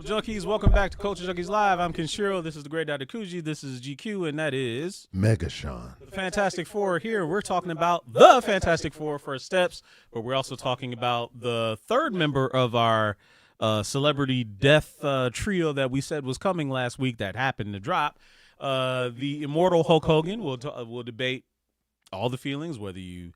up, junkies? Welcome back to Culture Junkies Live. I'm Kenshiro. This is the great Dr. Kuji. This is GQ, and that is Mega Sean. the Fantastic Four. Here we're talking about the Fantastic Four First Steps, but we're also talking about the third member of our celebrity death trio that we said was coming last week that happened to drop. The immortal Hulk Hogan. We'll debate all the feelings, whether you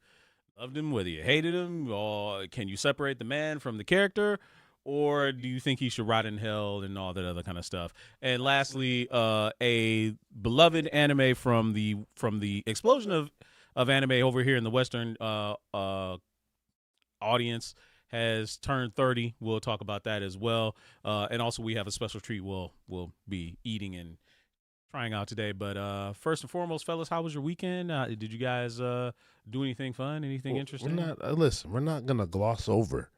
loved him, whether you hated him, or can you separate the man from the character, or do you think he should rot in hell and all that other kind of stuff? And lastly, a beloved anime from the explosion of anime over here in the Western audience has turned 30. We'll talk about that as well. And also we have a special treat we'll be eating and trying out today. But first and foremost, fellas, how was your weekend? Did you guys do anything fun? Anything interesting? We're not gonna gloss over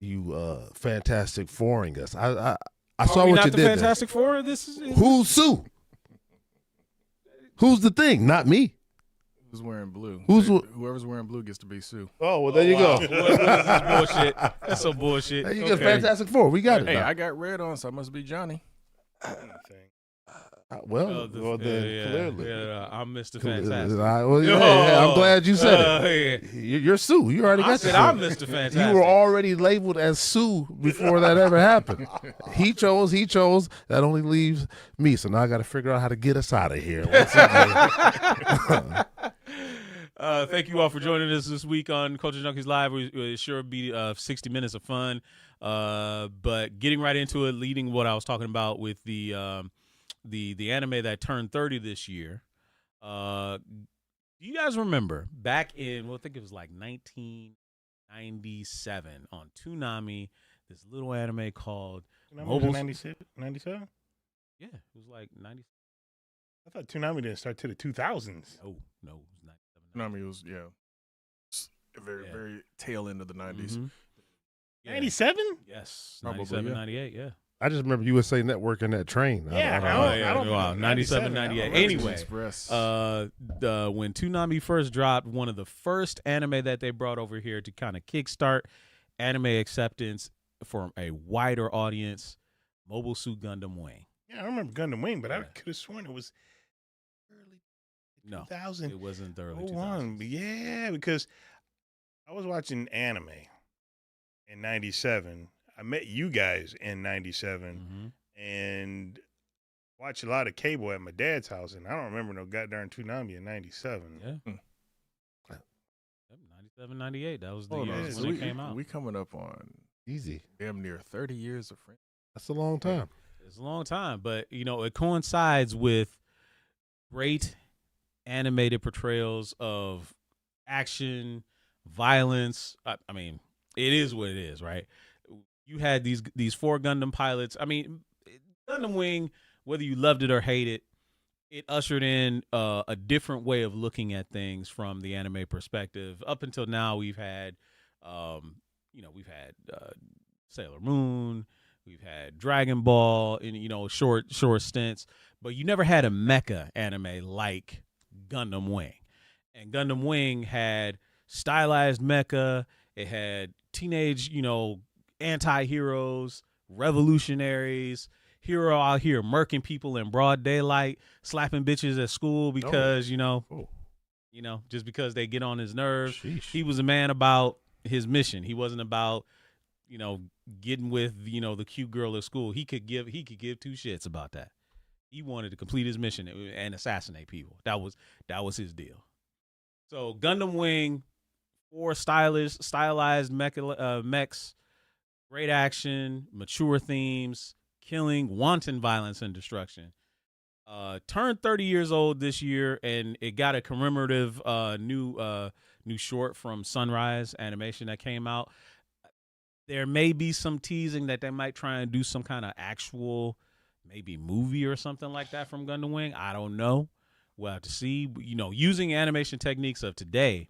you Fantastic Fouring us. I saw what you did. Fantastic Four? This is Who's Sue? Who's the thing? Not me. Who's wearing blue? Whoever's wearing blue gets to be Sue. Oh, well, there you go. What is this bullshit? That's some bullshit. Hey, you get Fantastic Four. We got it. Hey, now. I got red on, so I must be Johnny. Clearly. Yeah, I'm Mr. Hey, Fantastic. I'm glad you said it. Yeah. You're Sue. You already got I said your I'm Sue. Mr. Fantastic. You were already labeled as Sue before that ever happened. He chose. That only leaves me. So now I got to figure out how to get us out of here. Once again. Thank you all for joining us this week on Culture Junkies Live. It sure be 60 minutes of fun. But getting right into it, leading what I was talking about with the anime that turned 30 this year. Do you guys remember back in, I think it was like 1997 on Toonami, this little anime called Toonami 97? Yeah, it was like 90. I thought Toonami didn't start till the 2000s. No, it was 97. Toonami was very tail end of the 90s. Mm-hmm. 97? Yes, Probably, 97, yeah. 98, yeah. I just remember USA Network and that train. Yeah, I don't wow, 97, 98. Anyway, Express. when Toonami first dropped, one of the first anime that they brought over here to kind of kickstart anime acceptance for a wider audience, Mobile Suit Gundam Wing. Yeah, I remember Gundam Wing, but I could have sworn it was early 2000. It wasn't the early 2000. 2000s. Yeah, because I was watching anime in 97. I met you guys in 97 and watched a lot of cable at my dad's house, and I don't remember no goddamn Toonami in 97. Yeah. 97, 98. That was the Hold year on. when So it came out. We coming up on Easy. damn near 30 years of friendship. That's a long time. It's a long time, but it coincides with great animated portrayals of action, violence. I mean, it is what it is, right? You had these four Gundam pilots. I mean, Gundam Wing, whether you loved it or hated it ushered in a different way of looking at things from the anime perspective. Up until now, we've had, Sailor Moon, we've had Dragon Ball in short stints, but you never had a mecha anime like Gundam Wing. And Gundam Wing had stylized mecha. It had teenage, anti-heroes, revolutionaries, hero out here murking people in broad daylight, slapping bitches at school because, just because they get on his nerves. Sheesh. He was a man about his mission. He wasn't about, getting with, the cute girl at school. He could give two shits about that. He wanted to complete his mission and assassinate people. That was his deal. So Gundam Wing, 4 stylized mechs, great action, mature themes, killing, wanton violence and destruction. Turned 30 years old this year, and it got a commemorative new short from Sunrise Animation that came out. There may be some teasing that they might try and do some kind of actual maybe movie or something like that from Gundam Wing. I don't know. We'll have to see. Using animation techniques of today,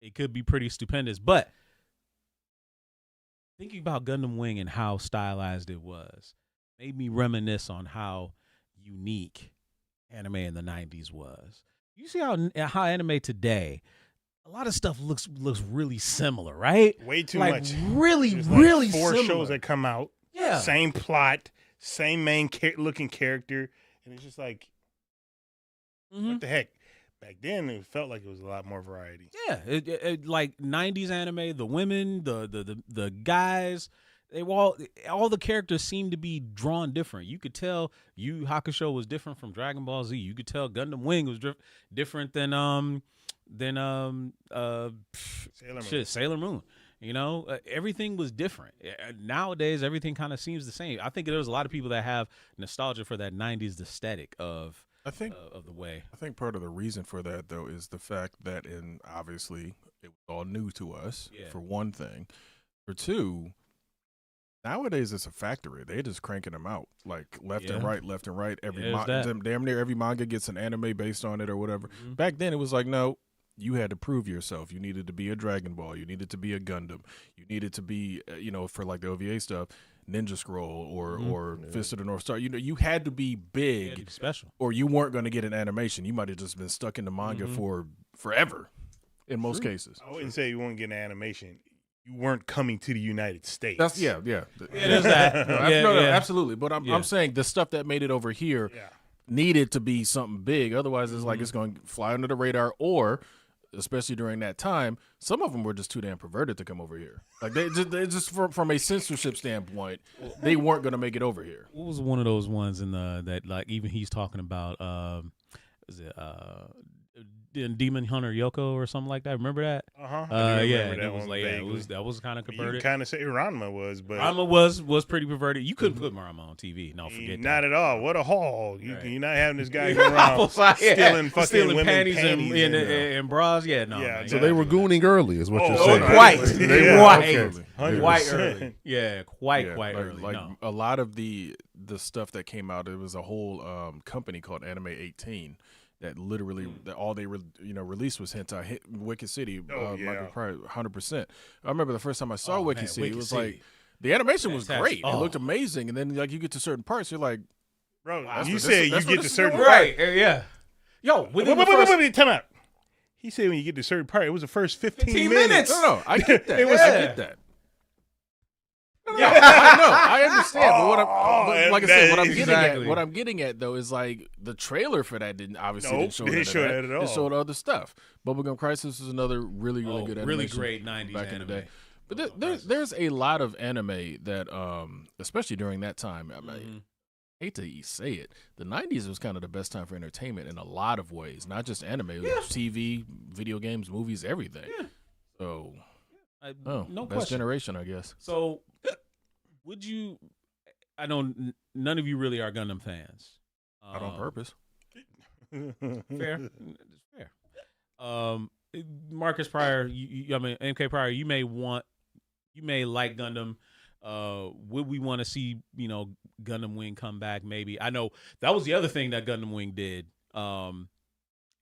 it could be pretty stupendous. But thinking about Gundam Wing and how stylized it was made me reminisce on how unique anime in the 90s was. You see how anime today, a lot of stuff looks really similar, right? Way too like, much. Really, There's really like 4 similar. shows that come out. Yeah, same plot, same main looking character, and it's just like, what the heck? Back then, it felt like it was a lot more variety. Yeah, it like 90s anime, the women, the guys, they were all the characters seemed to be drawn different. You could tell Yu Hakusho was different from Dragon Ball Z. You could tell Gundam Wing was different than Sailor Moon. You know, everything was different. Nowadays, everything kind of seems the same. I think there's a lot of people that have nostalgia for that 90s aesthetic of the way. I think part of the reason for that, though, is the fact that obviously it was all new to us, for one thing. For two, nowadays it's a factory. They're just cranking them out like left and right. Damn near every manga gets an anime based on it or whatever. Back then it was like, no, you had to prove yourself. You needed to be a Dragon Ball. You needed to be a Gundam. You needed to be, for like the OVA stuff, Ninja Scroll or Fist of the North Star. You had to be big, special, or you weren't going to get an animation. You might have just been stuck in the manga for forever in most cases. I wouldn't say you won't get an animation. You weren't coming to the United States. That's It is that. No, absolutely. But I'm saying the stuff that made it over here needed to be something big. Otherwise, it's like it's going to fly under the radar, or especially during that time, some of them were just too damn perverted to come over here. Like they just from a censorship standpoint, they weren't going to make it over here. What was one of those ones in that like even he's talking about? Is it Demon Hunter Yoko or something like that? Remember that? That was kind of converted. You kind of say Ranma was, but Ranma was pretty perverted. You couldn't put Ranma on TV. No, forget not that. at all. What a haul! You're not having this guy go around stealing women panties and bras. Yeah, no. Yeah, so they were gooning early, is what you're saying. Quite early. Yeah, quite early. Like a lot of the stuff that came out, it was a whole company called Anime 18. That literally, all they released was hentai. Wicked City, Michael Pryor, 100%. I remember the first time I saw Wicked City, it was like the animation was great. It looked amazing, and then like you get to certain parts, you're like, bro, you said you get to certain part. Right? Yeah. Yo, wait, time out. He said when you get to certain part, it was the first 15 minutes. No, I get that. I get that. Yeah, I understand. But like I said, what I'm getting at though is like the trailer for that didn't show that at all. It showed other stuff. Bubblegum Crisis is another really good animation. Really great 90s back anime. in the day. But there's a lot of anime that, especially during that time, I hate to say it, the 90s was kind of the best time for entertainment in a lot of ways. Not just anime, it was TV, video games, movies, everything. Yeah. So, no best question. generation, I guess. So, would you? I know none of you really are Gundam fans. Not on purpose. Fair. Marcus Pryor, MK Pryor, you may like Gundam. Would we want to see Gundam Wing come back? Maybe. I know that was the other thing that Gundam Wing did.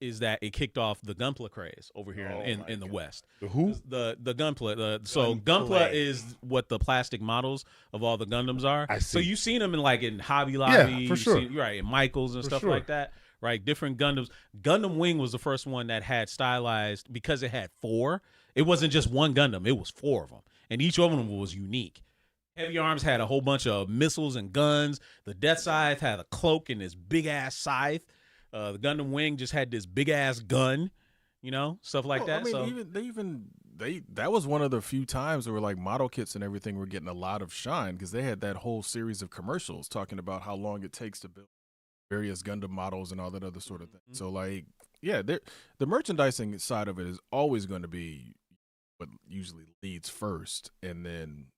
Is that it kicked off the Gunpla craze over here in the West. The who? The Gunpla. So Gunpla is what the plastic models of all the Gundams are. I see. So you've seen them in Hobby Lobby. Yeah, for sure. Right, in Michaels and stuff like that. Right, different Gundams. Gundam Wing was the first one that had stylized, because it had 4. It wasn't just one Gundam. It was 4 of them. And each of them was unique. Heavy Arms had a whole bunch of missiles and guns. The Death Scythe had a cloak and this big-ass scythe. The Gundam Wing just had this big ass gun, stuff like that. I mean, that was one of the few times where like model kits and everything were getting a lot of shine, because they had that whole series of commercials talking about how long it takes to build various Gundam models and all that other sort of thing. So like, yeah, the merchandising side of it is always going to be what usually leads first, and then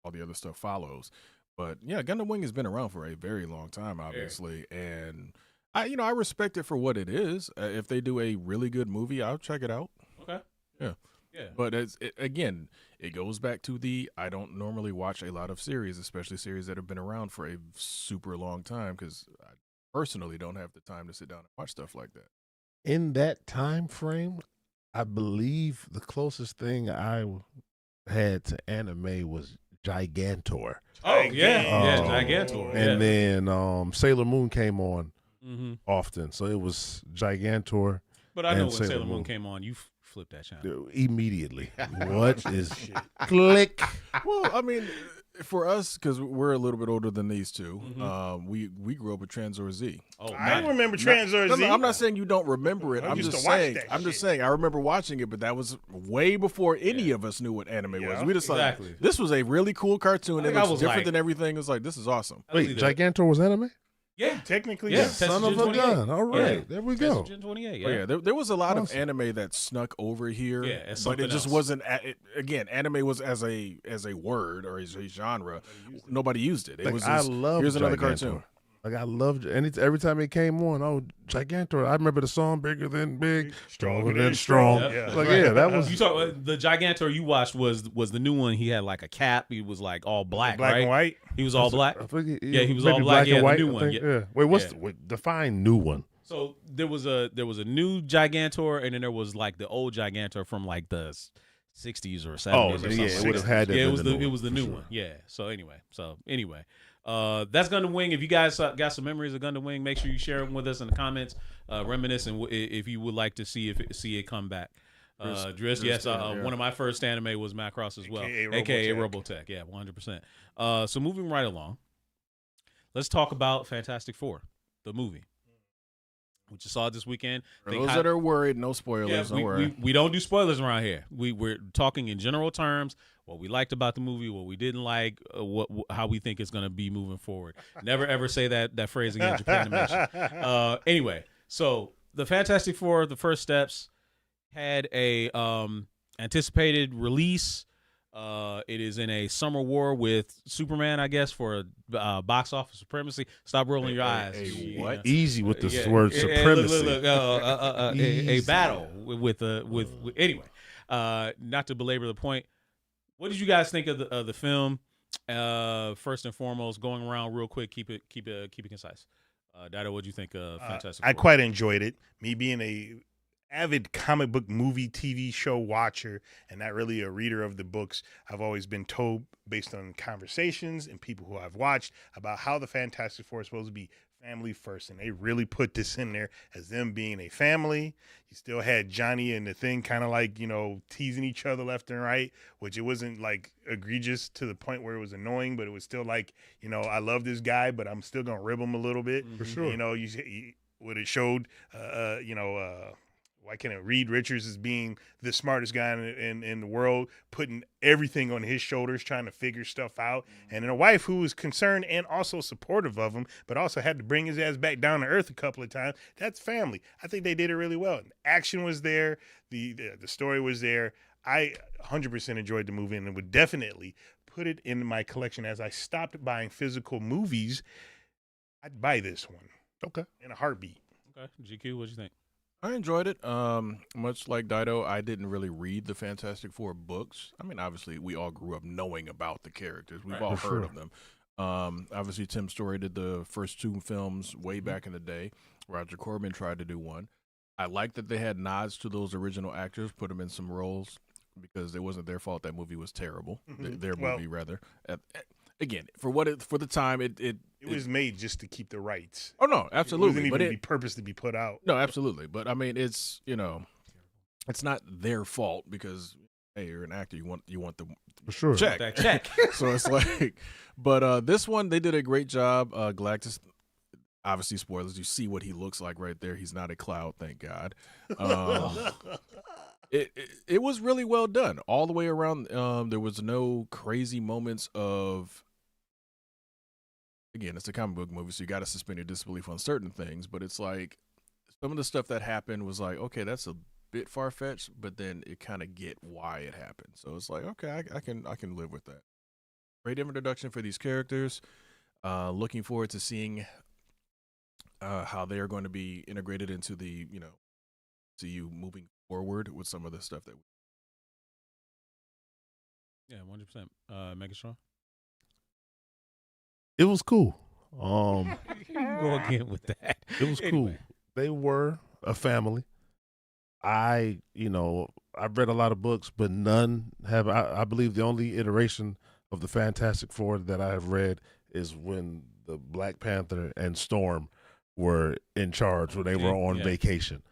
all the other stuff follows. But yeah, Gundam Wing has been around for a very long time, obviously, and I respect it for what it is. If they do a really good movie, I'll check it out. Okay. Yeah. But again, it goes back to I don't normally watch a lot of series, especially series that have been around for a super long time, because I personally don't have the time to sit down and watch stuff like that. In that time frame, I believe the closest thing I had to anime was Gigantor. Oh, yeah. Gigantor. And then Sailor Moon came on. Often, so it was Gigantor. But I know when Sailor Moon came on, you flipped that channel immediately. What is click? Well, I mean, For us, because we're a little bit older than these two, Mhm. we grew up with Transor Z. Oh, I not- remember Transor Z. No, I'm not saying you don't remember it. I I'm used just to watch saying. that I'm just shit. saying. I remember watching it, but that was way before any of us knew what anime Yeah. was. We just Exactly. like this was a really cool cartoon. I It think I was was different like- than everything. It was like this is awesome. Wait, Gigantor was anime? Yeah. Technically, Yeah. yes. Test Son of of Gen a 28. gun. All right, Yeah. there we Test go. of Gen 28. Oh, Yeah. yeah, there was a lot Awesome. of anime that snuck over here. Yeah, it's but it something just else. wasn't. Again, anime was as a word or as a genre. Nobody used it. It Like, was. I Just, love here's another Gigantor. cartoon. Like I loved every time it came on. Oh, Gigantor! I remember the song "Bigger Than Big, Stronger Than Strong." Yep. Like yeah, that was You talk the Gigantor you watched was the new one. He had like a cap. He was like all black, Black right? and white. He was all black. I think Yeah, he was maybe all black. and Yeah, the white. new I one, think, yeah. Wait, Yeah. define new one? So there was a new Gigantor, and then there was like the old Gigantor from like the 60s or 70s. Oh, or yeah, something it like would have that. had to. Yeah, have it was been the new it was the one, new for one. sure. Yeah. So anyway, that's Gundam Wing. If you guys got some memories of Gundam Wing, make sure you share them with us in the comments. Reminisce, and if you would like to see it come back. Driss, yes, yeah. one of my first anime was Macross as well, AKA aka Robotech. Robotech. Yeah, 100%. So moving right along, let's talk about Fantastic Four, the movie, which you saw this weekend. For those that are worried, no spoilers. Yeah, don't worry. we don't do spoilers around here. We're talking in general terms, what we liked about the movie, what we didn't like, how we think it's going to be moving forward. Never ever say that phrase again, Japanimation. Anyway, so the Fantastic Four, the first steps, had a anticipated release. It is in a summer war with Superman, I guess, for box office supremacy. Stop rolling your eyes. a what? Easy with the Yeah, word yeah, supremacy. Look, a Easy. battle with anyway. Not to belabor the point. What did you guys think of the film? First and foremost, going around real quick. Keep it concise. Dido, what do you think of Fantastic I Four? quite enjoyed it. Me being a avid comic book movie TV show watcher and not really a reader of the books, I've always been told based on conversations and people who I've watched about how the Fantastic Four is supposed to be family first, and they really put this in there as them being a family. You still had Johnny and the Thing kind of like, teasing each other left and right, which it wasn't like egregious to the point where it was annoying, but it was still like, I love this guy, but I'm still gonna rib him a little bit. For sure. What it showed, why can't it? Reed Richards as being the smartest guy in the world, putting everything on his shoulders, trying to figure stuff out. And then a wife who was concerned and also supportive of him, but also had to bring his ass back down to earth a couple of times. That's family. I think they did it really well. Action was there. The story was there. I 100% enjoyed the movie and would definitely put it in my collection. As I stopped buying physical movies, I'd buy this one. Okay. In a heartbeat. Okay, GQ, what you think? I enjoyed it. Much like Dido, I didn't really read the Fantastic Four books. I mean, obviously, we all grew up knowing about the characters. We've all For heard sure. of them. Obviously, Tim Story did the first two films way back in the day. Roger Corman tried to do one. I like that they had nods to those original actors, put them in some roles, because it wasn't their fault that movie was terrible. Their movie, rather. Again, for the time, it was made just to keep the rights. Oh no, absolutely. It wasn't but even be purpose to be put out. No, absolutely. But I mean, it's it's not their fault because hey, you're an actor. You want the For sure. check. That check. So it's like, but this one they did a great job. Galactus, obviously spoilers. You see what he looks like right there. He's not a cloud, thank God. It was really well done all the way around. There was no crazy moments of. Again, it's a comic book movie, so you got to suspend your disbelief on certain things. But it's like some of the stuff that happened was like, okay, that's a bit far fetched, but then it kind of get why it happened. So it's like, okay, I can live with that. Great introduction for these characters. Looking forward to seeing how they are going to be integrated into the CU moving forward with some of the stuff that. Yeah, 100%. Megatron. It was cool. Go again with that. It was cool. Anyway. They were a family. I've read a lot of books, but none have. I believe the only iteration of the Fantastic Four that I have read is when the Black Panther and Storm were in charge when they were on vacation.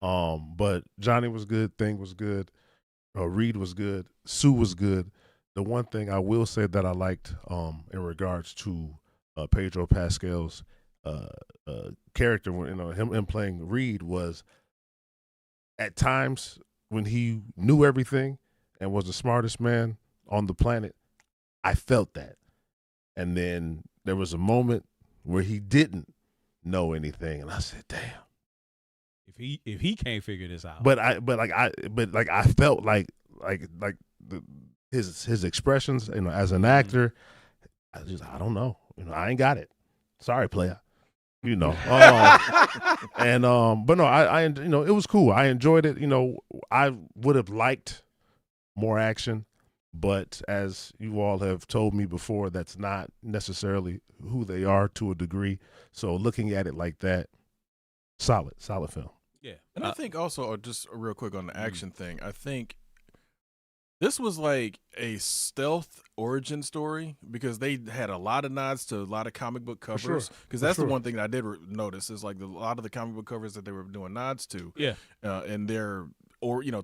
But Johnny was good. Thing was good. Reed was good. Sue was good. The one thing I will say that I liked in regards to Pedro Pascal's character, him playing Reed, was at times when he knew everything and was the smartest man on the planet, I felt that. And then there was a moment where he didn't know anything, and I said, "Damn." If he can't figure this out, But I felt like his expressions, as an actor, I don't know, I ain't got it. Sorry, player. But no, I it was cool. I enjoyed it. I would have liked more action, but as you all have told me before, that's not necessarily who they are to a degree. So looking at it like that, solid film. yeah. And I think also, just real quick on the action thing, I think this was like a stealth origin story because they had a lot of nods to a lot of comic book covers. Because that's the one thing that I did notice is like a lot of the comic book covers that they were doing nods to. Yeah. And they're,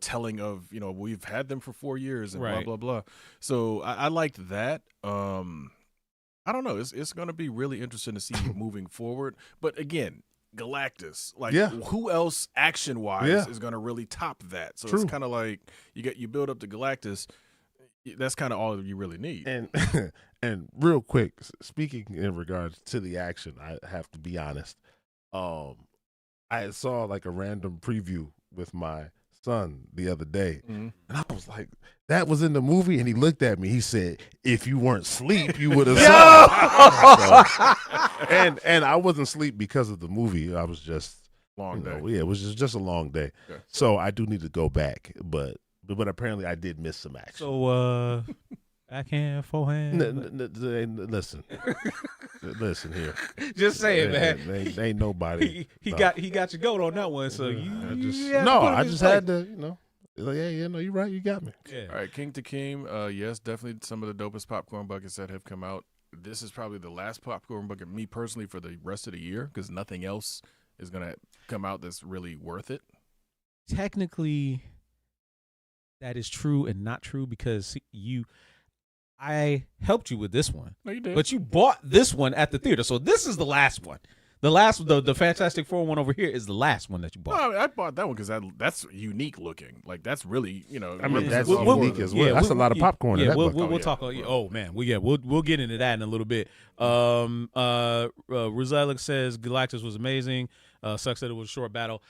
telling of, we've had them for 4 years and right. blah, blah, blah. So I liked that. I don't know. It's going to be really interesting to see moving forward. But again, Galactus, who else action-wise is going to really top that? So it's kind of like you build up to Galactus. That's kind of all you really need. And real quick, speaking in regards to the action, I have to be honest. I saw like a random preview with my son the other day, and I was like, "That was in the movie," and he looked at me. He said, "If you weren't asleep, you would have saw it." And I wasn't asleep because of the movie. I was just long day. Yeah, it was just a long day. Okay. So I do need to go back, but apparently I did miss some action. So backhand, forehand. Listen here. Just saying, man. Ain't nobody. He got your goat on that one. So I just had to, you're right. You got me. Yeah. All right, King to King. Yes, definitely some of the dopest popcorn buckets that have come out. This is probably the last popcorn bucket, me personally, for the rest of the year because nothing else is gonna come out that's really worth it. Technically, that is true and not true because I helped you with this one. No, you did. But you bought this one at the theater. So this is the last one. The Fantastic Four one over here is the last one that you bought. No, I bought that one because that's unique looking. Like that's really, that's unique as well. That's a lot of popcorn. Yeah, we'll talk. Oh man, we'll get into that in a little bit. Rosellic says Galactus was amazing. Sucks that it was a short battle.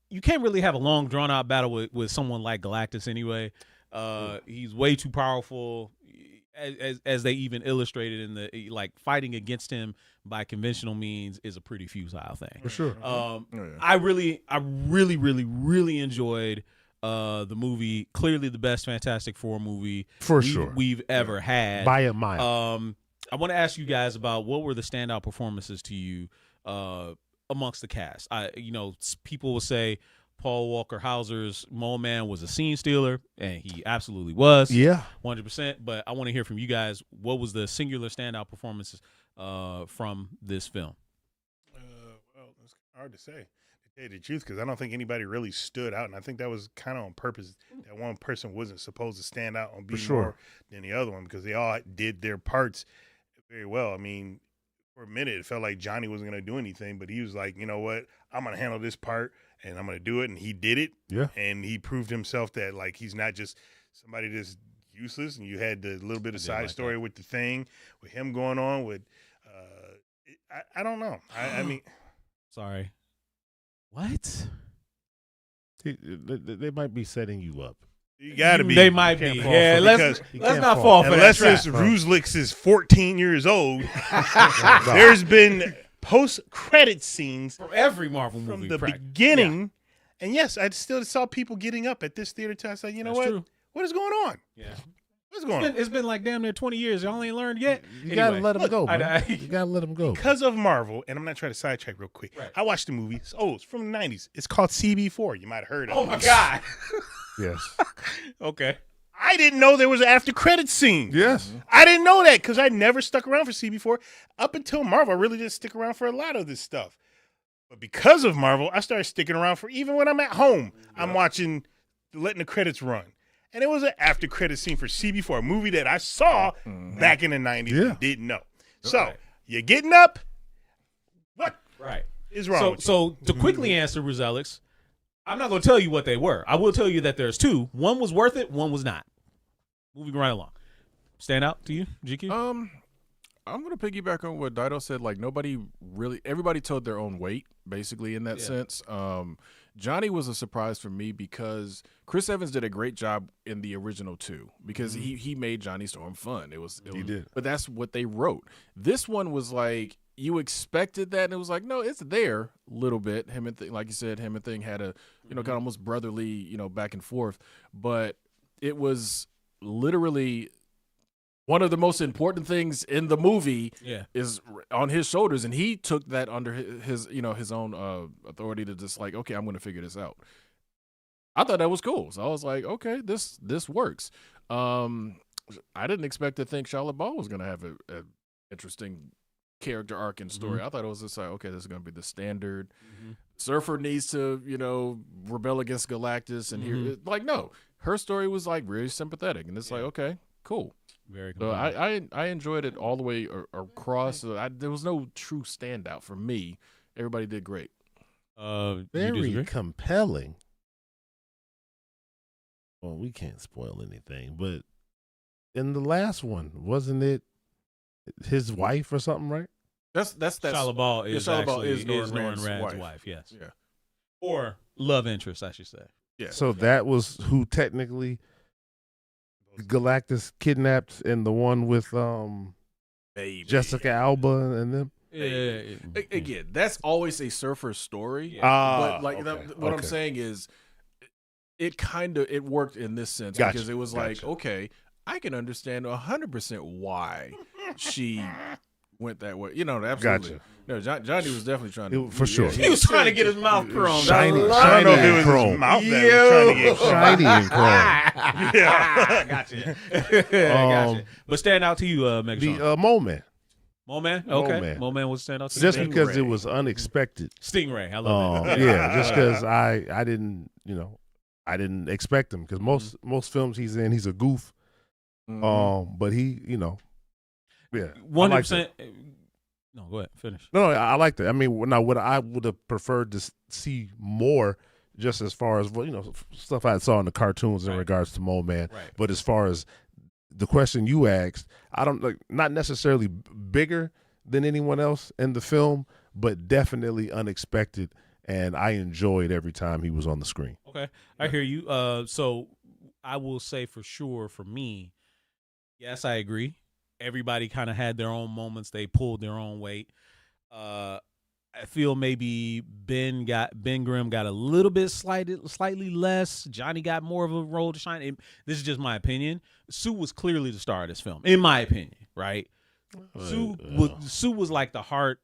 You can't really have a long drawn out battle with someone like Galactus anyway. He's way too powerful. As they even illustrated in the fighting against him by conventional means is a pretty futile thing. For sure. I really enjoyed the movie. Clearly the best Fantastic Four movie we've ever had by a mile. I want to ask you guys about what were the standout performances to you amongst the cast. People will say Paul Walker Hauser's Mole Man was a scene stealer, and he absolutely was. Yeah. 100%. But I want to hear from you guys. What was the singular standout performances from this film? Well, it's hard to say, to tell you the truth, because I don't think anybody really stood out, and I think that was kind of on purpose. That one person wasn't supposed to stand out and be more than the other one because they all did their parts very well. I mean, for a minute, it felt like Johnny wasn't going to do anything, but he was like, you know what, I'm going to handle this part. And I'm going to do it. And he did it. Yeah. And he proved himself that, he's not just somebody that's useless. And you had the little bit of side story with the thing, with him going on with, I don't know. I mean. Sorry. What? They might be setting you up. You got to be. They might be. Yeah, let's not fall for that. Unless this Ruzlix is 14 years old. There's been post-credit scenes from every Marvel movie from the beginning, and yes, I still saw people getting up at this theater. I said, That's true. What is going on? Yeah, what's going on? It's been like damn near 20 years. Y'all ain't learned yet. You gotta let them go. You gotta let them go because of Marvel. And I'm not trying to sidetrack real quick. Right. I watched the movie. It's from the 90s. It's called CB4. You might have heard of it. Oh my god. Yes. Okay. I didn't know there was an after credit scene. Yes. I didn't know that because I never stuck around for CB4. Up until Marvel, I really didn't stick around for a lot of this stuff. But because of Marvel, I started sticking around for even when I'm at home. I'm watching, letting the credits run. and it was an after credit scene for CB4, a movie that I saw back in the 90s and didn't know. So you're getting up. What is wrong with you? So to quickly answer Roselix, I'm not going to tell you what they were. I will tell you that there's two. One was worth it. One was not. Moving right along. Stand out to you, GQ? I'm going to piggyback on what Dido said. Like, everybody told their own weight, basically, in that sense. Johnny was a surprise for me because Chris Evans did a great job in the original 2 because he made Johnny Storm fun. He did. But that's what they wrote. This one was like, you expected that, and it was like, no, it's there a little bit. Him and like you said, him and Thing had a, kind of almost brotherly, back and forth. But it was literally one of the most important things in the movie is on his shoulders, and he took that under his his own authority to just like, okay, I'm going to figure this out. I thought that was cool, so I was like, okay, this works. I didn't expect to think Shia LaBeouf was going to have a interesting character arc and story. I thought it was just like, okay, this is going to be the standard. Surfer needs to rebel against Galactus, and here, like, no, her story was like really sympathetic, and it's like, okay, cool. Very so I enjoyed it all the way across. There was no true standout for me. Everybody did great. Very compelling. Well, we can't spoil anything, but in the last one, wasn't it his wife or something, right? That's Shia LaBeouf is Norman Rad's wife. Yes. Yeah. Or love interest, I should say. Yeah. So that was who technically Galactus kidnapped in the one with Jessica Alba and them. Again, that's always a surfer story. But like what I'm saying is, it worked in this sense because it was like, okay, I can understand 100% why she went that way. Absolutely. Gotcha. No, Johnny was definitely trying to for sure. He was trying to get his mouth chrome. Shiny and chrome. Shiny and chrome. Yeah, gotcha. Gotcha. But stand out to you, Megatron. The Mo-Man. Mo-Man? Okay. Mo-Man was stand out to you. Just because it was unexpected. Stingray. I love that. Yeah, just because I didn't, I didn't expect him because most films he's in, he's a goof. But he, 100%. No, go ahead. Finish. No, I liked it. I mean, now what I would have preferred to see more, just as far as stuff I saw in the cartoons in regards to Mole Man. Right. But as far as the question you asked, I don't not necessarily bigger than anyone else in the film, but definitely unexpected, and I enjoyed every time he was on the screen. Okay, I hear you. So I will say for sure, for me, yes, I agree. Everybody kind of had their own moments. They pulled their own weight. I feel maybe Ben Grimm got a little bit slightly less. Johnny got more of a role to shine. This is just my opinion. Sue was clearly the star of this film, in my opinion, right? Sue was like the heart,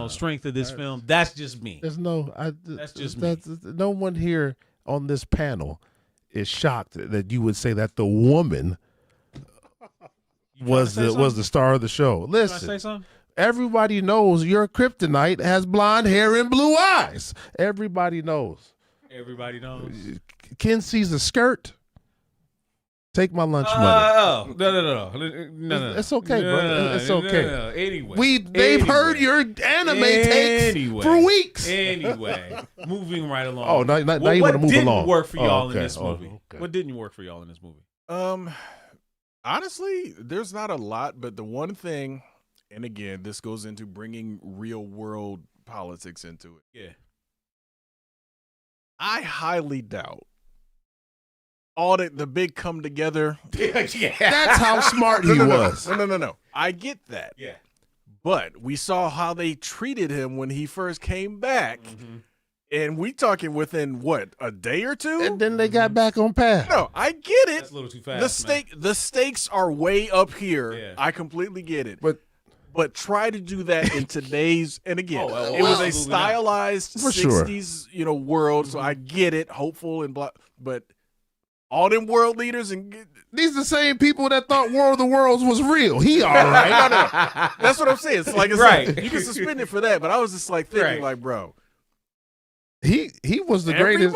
strength of this film. That's just me. That's just me. No one here on this panel is shocked that you would say that the woman was the star of the show. Listen, say something? Everybody knows your kryptonite has blonde hair and blue eyes. Everybody knows. Everybody knows. Ken sees a skirt. Take my lunch money. Oh, no. It's okay, bro. It's okay. No. Anyway, they've heard your anime takes for weeks. Anyway, moving right along. Oh, now you want to move along. What didn't work for y'all in this movie? Okay. What didn't work for y'all in this movie? Honestly, there's not a lot, but the one thing, and again, this goes into bringing real world politics into it. Yeah. I highly doubt all the big come together. Yeah. That's how smart he was. No. I get that. Yeah. But we saw how they treated him when he first came back. Mm-hmm. And we talking within what, a day or two? And then they got back on path. No, I get it. That's a little too fast. The stakes are way up here. Yeah. I completely get it. But try to do that in today's, and again, it was a stylized 60s, world. So I get it, hopeful and blah. But all them world leaders and these are the same people that thought War of the Worlds was real. He all right. No. That's what I'm saying. It's like right. You can suspend it for that, but I was just like thinking, bro. He was the greatest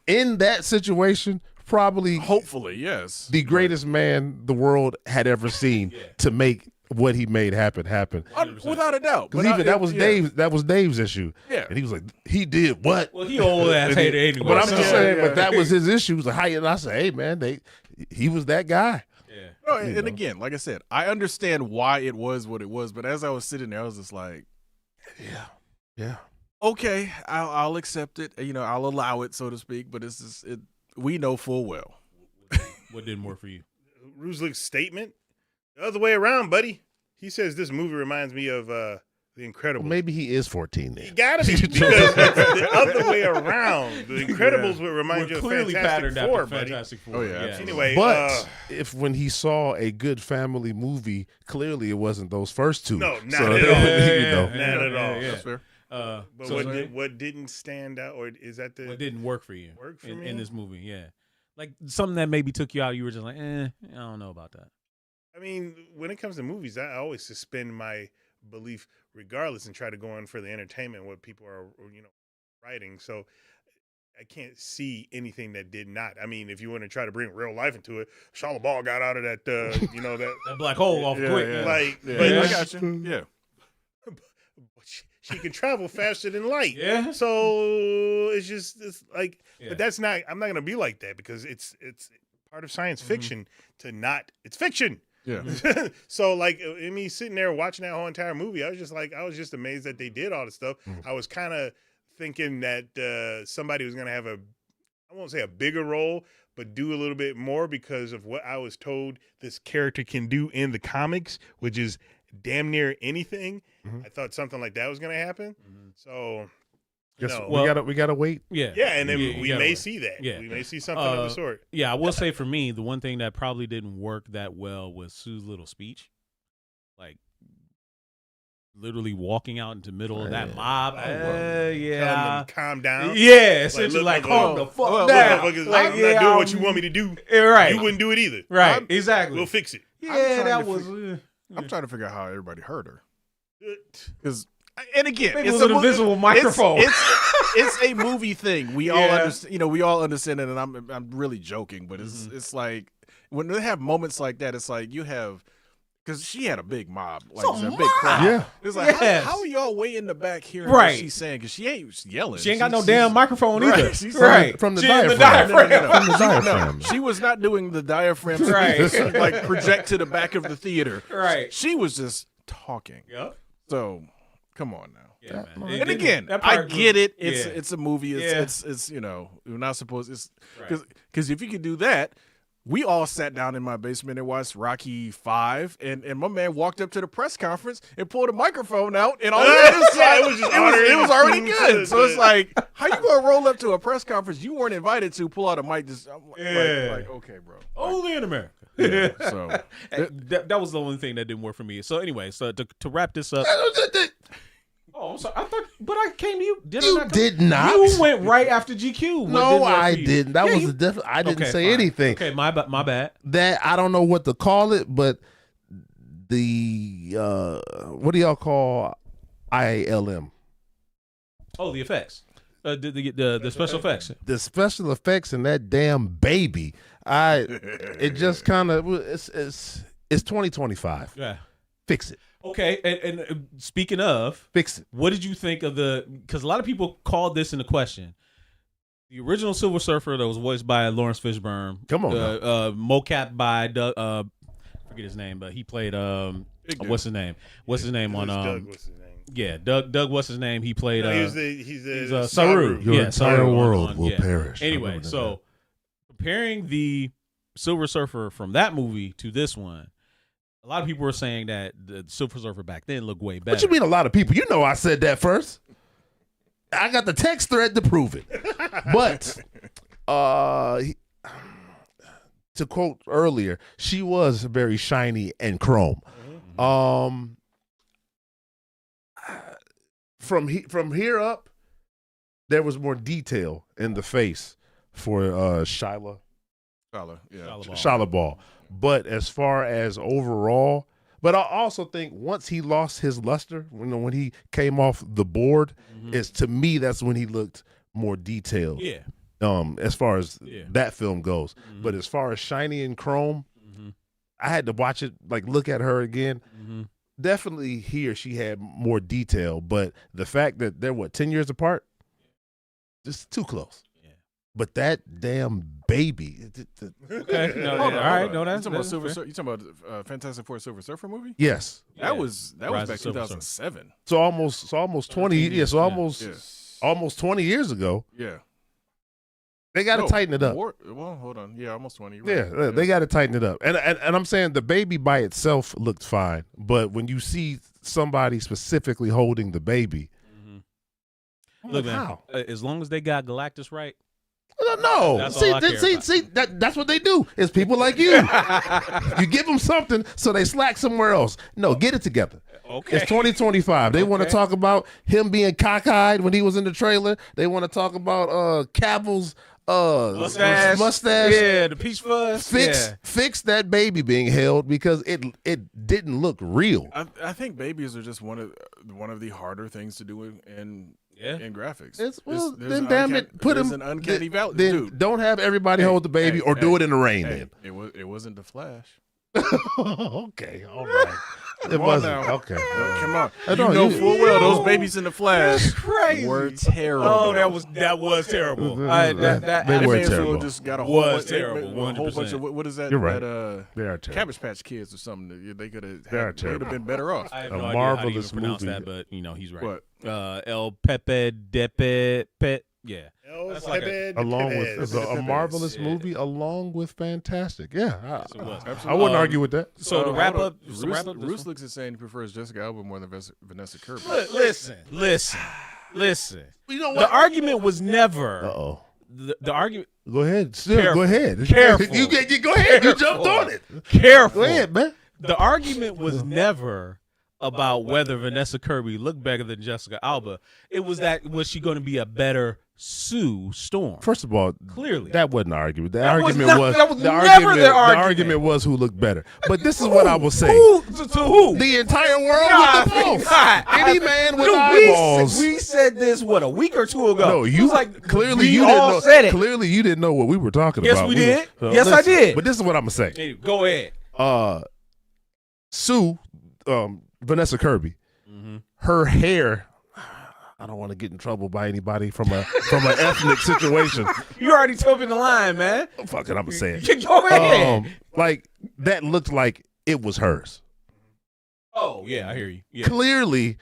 in that situation probably Hopefully, yes. the greatest man the world had ever seen to make what he made happen. Without a doubt. Because even that was Dave's issue. Yeah. And he was like, he did what? Well, he old ass hater anyway. But I'm so- just saying, but that was his issue. He was like, and I said, hey man, he was that guy. Yeah. No, and again, like I said, I understand why it was what it was, but as I was sitting there, I was just like, Yeah. okay, I'll accept it. You know, I'll allow it, so to speak. But it's just, we know full well. What didn't work for you? Ruslik's statement? The other way around, buddy. He says this movie reminds me of The Incredibles. Well, maybe he is 14 then. You gotta be, because it's the other way around. The Incredibles would remind you of Clearly Fantastic patterned Four, after buddy. Fantastic Four. Oh, yeah, absolutely. Anyway, But if when he saw a good family movie, clearly it wasn't those first two. No, not So, at all. you know. Not at all. That's fair. But So what didn't stand out, or is that what didn't work for you Work for in me? this movie? Yeah, like something that maybe took you out. You were just like, I don't know about that. I mean, when it comes to movies, I always suspend my belief regardless and try to go in for the entertainment, what people are, writing. So I can't see anything that did not. I mean, if you want to try to bring real life into it, Shia LaBeouf got out of that, That black hole off quick. Yeah. like, Yeah, but I got you. Yeah. she can travel faster than light. Yeah. So it's like, Yeah. but that's not, I'm not going to be like that because it's part of science fiction it's fiction. Yeah. So like me sitting there watching that whole entire movie, I was just amazed that they did all the stuff. I was kind of thinking that somebody was going to have I won't say a bigger role, but do a little bit more because of what I was told this character can do in the comics, which is damn near anything. I thought something like that was going to happen. So, we gotta wait. Yeah, and then we gotta may wait. see that. Yeah. We may see something of the sort. Yeah, I will say for me, the one thing that probably didn't work that well was Sue's little speech, like literally walking out into the middle of that mob. Telling them to calm down. Yeah, essentially look, calm the fuck Look, down. motherfuckers, Like, I'm not doing what you want me to do. Right, You wouldn't do it either. right, exactly. We'll fix it. Yeah, that trying to was. I'm trying to figure out how everybody heard her. Uh, Because, and again, Maybe it was an invisible microphone. It's a movie thing. We all understand. We all understand it, and I'm really joking, but it's like when they have moments like that, it's like you have. Because she had a big mob, like a big crowd. Yeah. It's like, Yes. how are y'all way in the back hearing Right. what she's saying? Because she ain't yelling. She ain't got no She's- damn microphone right. either. She's right from the She in diaphragm. No, no, no, no. From the diaphragm. She was not doing the diaphragm Right. speech, like project to the back of the theater. Right. She was just talking. Yep. So, come on now. Yeah, man. And again, That I part get was- it. It's yeah. it's a movie. Yeah. It's we're not supposed. It's Right. because if you could do that, we all sat down in my basement and watched Rocky 5, and my man walked up to the press conference and pulled a microphone out, and all that it was already good. So it's like, how you gonna roll up to a press conference you weren't invited to, pull out a mic? Just like okay, bro. Only in America. Yeah, so that was the only thing that didn't work for me. So anyway, so to wrap this up. Oh, I'm sorry. I thought, but I came to you. Did I You not come? did not. You went right after GQ. What No, didn't work I for you? didn't. That Yeah, was you- the difference. I didn't Okay, say fine. anything. Okay, my bad. That I don't know what to call it, but the what do y'all call IALM? Oh, the effects. The special effects. The special effects and that damn baby. It just kind of it's 2025. Yeah. Fix it. Okay, and speaking of, Fix it. what did you think of because a lot of people called this into question. The original Silver Surfer that was voiced by Lawrence Fishburne. Come on now. Mocap by Doug, forget his name, but he played what's his name? What's his name on Doug, what's his name? Yeah, Doug what's his name? He played No, he's the Saru. Your Yeah, entire Saru world on- will yeah. perish. I Anyway, remember that. so comparing the Silver Surfer from that movie to this one, a lot of people were saying that the Silver Surfer back then looked way better. What you mean a lot of people? You know I said that first. I got the text thread to prove it. But to quote earlier, she was very shiny and chrome. From here up, there was more detail in the face for Shia LaBeouf. But as far as overall, but I also think once he lost his luster, when he came off the board, is to me that's when he looked more detailed. Yeah. As far as Yeah. that film goes. Mhm. But as far as Shiny and Chrome, Mm-hmm. I had to watch it, like look at her again. Mm-hmm. Definitely here she had more detail, but the fact that they're 10 years apart, just too close. Yeah. But that damn baby. Okay. No, Hold on, all right. hold on. No, that's you talking about that's Silver fair. Sur- You talking about Fantastic Four Silver Surfer movie? Yes. Yeah. That was Rise back of Silver 2007. So almost 20 13 years. So years, almost Yeah. almost 20 years ago. Yeah. They got to No, tighten it up. Well, hold on. Yeah, almost 20. You're Yeah, right. they got to tighten it up. And I'm saying the baby by itself looked fine, but when you see somebody specifically holding the baby, I'm Look, like, man, how? as long as they got Galactus right. No, That's see, all I care about. see, that's what they do. It's people like you. You give them something, so they slack somewhere else. No, get it together. Okay. It's 2025. They want to Okay. talk about him being cockeyed when he was in the trailer. They want to talk about Cavill's mustache. Yeah, the peach fuzz. Fix that baby being held because it didn't look real. I think babies are just one of the harder things to do in graphics. Then damn it, put there's him. an uncanny valley. Then Dude, don't have everybody hold the baby or do it in the rain. Hey, it wasn't the Flash. Then okay, all right. It Come on wasn't now. okay. Come on, I you know, know you- full well those babies in the Flash crazy. were terrible. Oh, that was terrible. They That were may as well terrible. just got a whole Was bunch, terrible, a whole bunch 100%. of what is that? You're right. That, They are terrible. Cabbage Patch Kids or something. They could have. They are They would terrible. have been better off. I have A no idea how to even marvelous pronounce movie. that, but he's right. What? El Pepe Depe Pet. Yeah. That's like Along with Pepez. a marvelous Yeah. movie, along with fantastic. Yeah, Yes, it was. I wouldn't argue with that. So to hold wrap on. up, this Roos one- looks is saying he prefers Jessica Alba more than Vanessa Kirby. Listen. You know The argument was never Uh-oh. the argument. Go ahead. Still, Careful. go ahead. Careful. You go ahead. You jumped Careful. on it. Careful. Go ahead, man. The argument was never about whether Vanessa Kirby looked better than Jessica Alba. It was she going to be a better Sue Storm? First of all, Clearly. that wasn't an argument. The That was argument not- was that was the never argument. their The argument. argument was who looked better. But this is what I will say: To who? the entire world God, with the both. God. Any man with Dude, eyeballs. We said this a week or two ago. No, It you was like clearly we you didn't all know. said it. Clearly, you didn't know what we were talking Yes, about. we did. Yes, I listen, did. But this is what I'm gonna say. Hey, go ahead. Sue, Vanessa Kirby, her hair. I don't want to get in trouble by anybody from an ethnic situation. You already took me the line, man. Fuck it, I'm gonna say it. Go ahead. Like that looked like it was hers. Oh yeah, I hear you. Yeah. Clearly,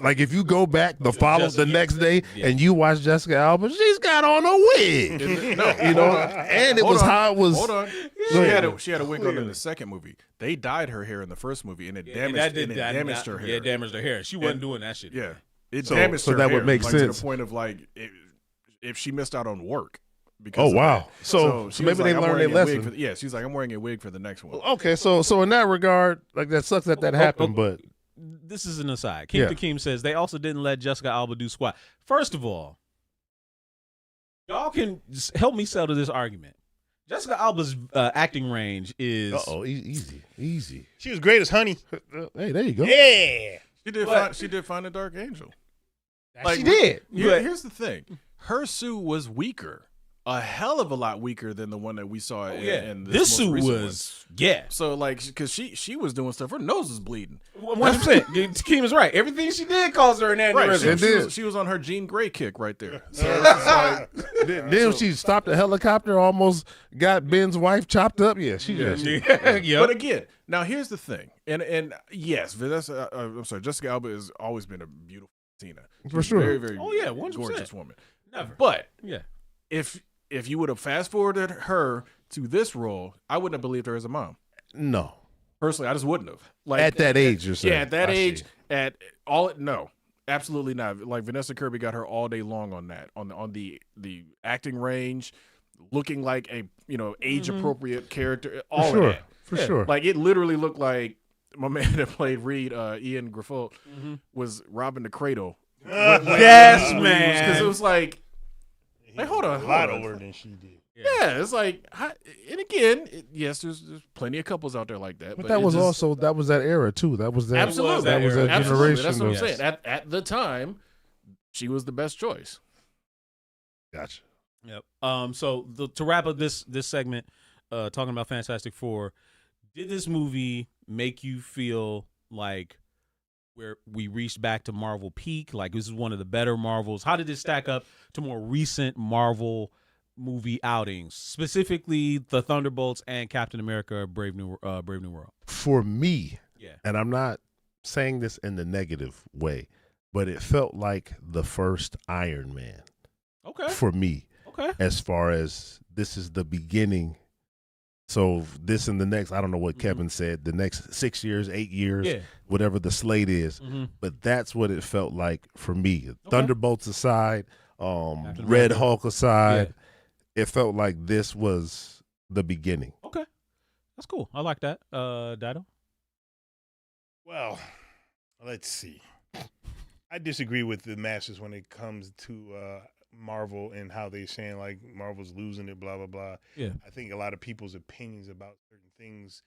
like if you go back the next day Yeah. and you watch Jessica Alba, she's got on a wig. You know, and it was how it was. Hold on. Go ahead. She had a wig on in the second movie. They dyed her hair in the first movie, and it And damaged her hair. Yeah, damaged her hair. She wasn't doing that shit. Yeah, it So- damaged so her that hair. would make like, to sense. the point of if she missed out on work. Because Oh of wow! that. So she maybe was they like, I'm learned their wearing a wig lesson. yeah, she's like, I'm wearing a wig for the next one. Okay, so in that regard, like that sucks that happened, but This is an aside. King Yeah. Hakeem says they also didn't let Jessica Alba do squat. First of all, y'all can just help me settle this argument. Jessica Alba's acting range is easy. She was great as Honey. Hey, there you go. Yeah. She did find a dark angel. she did. But Here's the thing. Her Sue was weaker. A hell of a lot weaker than the one that we saw in this most suit recent was yeah. So like, because she was doing stuff, her nose was bleeding. 100%. Hakeem is right. Everything she did caused her an Right, aneurysm. she was on her Jean Grey kick right there. So it's just like, Then she stopped a helicopter, almost got Ben's wife chopped up. Yeah, she just. Yeah. But again, now here's the thing, and yes, Vanessa, I'm sorry, Jessica Alba has always been a beautiful Tina, For sure. very, very, Oh, yeah, 100%. gorgeous woman. Never. But Yeah. if you would have fast forwarded her to this role, I wouldn't have believed her as a mom. No. Personally, I just wouldn't have. Like At that age, you're saying. yeah, at that I see. age, no, absolutely not. Like Vanessa Kirby got her all day long on that, on the acting range, looking like a age appropriate character, all For sure. of that. For sure. Like it literally looked like my man that played Reed, Ian Griffold, was robbing the cradle. Yes, man. Because it was like hold on, A lot hold on. older than she did. Yeah, it's like, and again, yes, there's plenty of couples out there like that. But But that it was just- also that era too. That was that. absolutely That was that Absolutely. generation. That's what I'm of- saying. At the time, she was the best choice. Gotcha. Yep. So to wrap up this segment, talking about Fantastic Four, did this movie make you feel like where we reached back to Marvel peak? Like this is one of the better Marvels. How did it stack up to more recent Marvel movie outings, specifically the Thunderbolts and Captain America: Brave New World? For me, Yeah. and I'm not saying this in the negative way, but it felt like the first Iron Man. Okay. For me. Okay. As far as this is the beginning. So this and the next, I don't know what Kevin said, the next 6 years, 8 years, whatever the slate is. But that's what it felt like for me. Thunderbolts aside, Red Hulk aside, it felt like this was the beginning. Okay. That's cool. I like that. Dido? Well, let's see. I disagree with the masses when it comes to Marvel and how they're saying like Marvel's losing it, blah blah blah. Yeah, I think a lot of people's opinions about certain things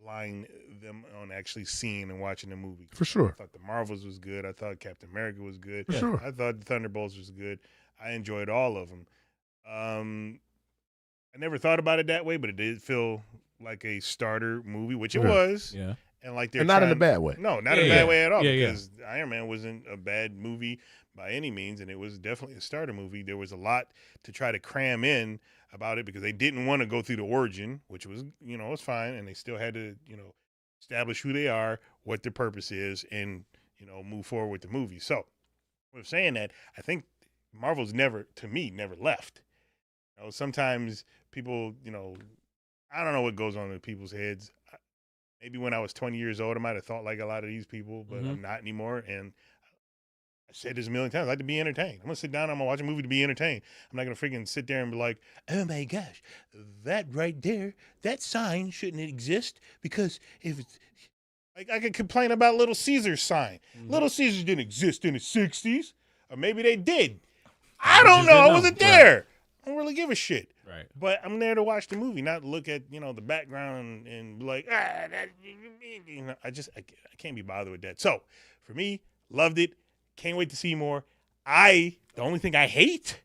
blind them on actually seeing and watching the movie. For sure. I thought the Marvels was good. I thought Captain America was good. For sure. I thought the Thunderbolts was good. I enjoyed all of them. I never thought about it that way, but it did feel like a starter movie, which it was. Yeah. And like they're not in a bad way. No, not in a bad way at all. Yeah, because Iron Man wasn't a bad movie by any means, and it was definitely a starter movie. There was a lot to try to cram in about it because they didn't want to go through the origin, which was, was fine, and they still had to, establish who they are, what their purpose is, and move forward with the movie. So, with saying that, I think Marvel's never left. Sometimes people, I don't know what goes on in people's heads. Maybe when I was 20 years old, I might have thought like a lot of these people, but I'm not anymore. And I said this a million times. I like to be entertained. I'm going to sit down. I'm going to watch a movie to be entertained. I'm not going to freaking sit there and be like, oh my gosh, that right there, that sign shouldn't exist because if it's like I could complain about Little Caesar's sign. Little Caesars didn't exist in the 60s, or maybe they did. I don't know. I wasn't there. Right. I don't really give a shit. Right. But I'm there to watch the movie, not look at, the background and be like, I can't be bothered with that. So, for me, loved it. Can't wait to see more. The only thing I hate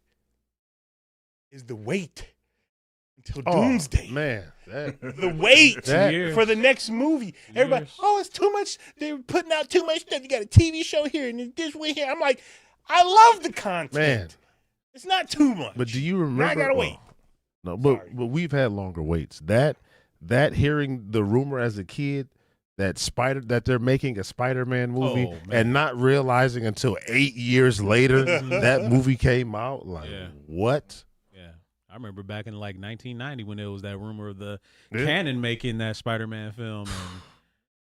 is the wait until Doomsday. Man. The wait for the next movie. Everybody, it's too much. They're putting out too much stuff. You got a TV show here and this way here. I'm like, I love the content. Man. It's not too much. But do you remember? Now I gotta wait. No, but we've had longer waits. That hearing the rumor as a kid that they're making a Spider-Man movie and not realizing until 8 years later that movie came out. Like what? Yeah, I remember back in like 1990 when there was that rumor of the Canon making that Spider-Man film. And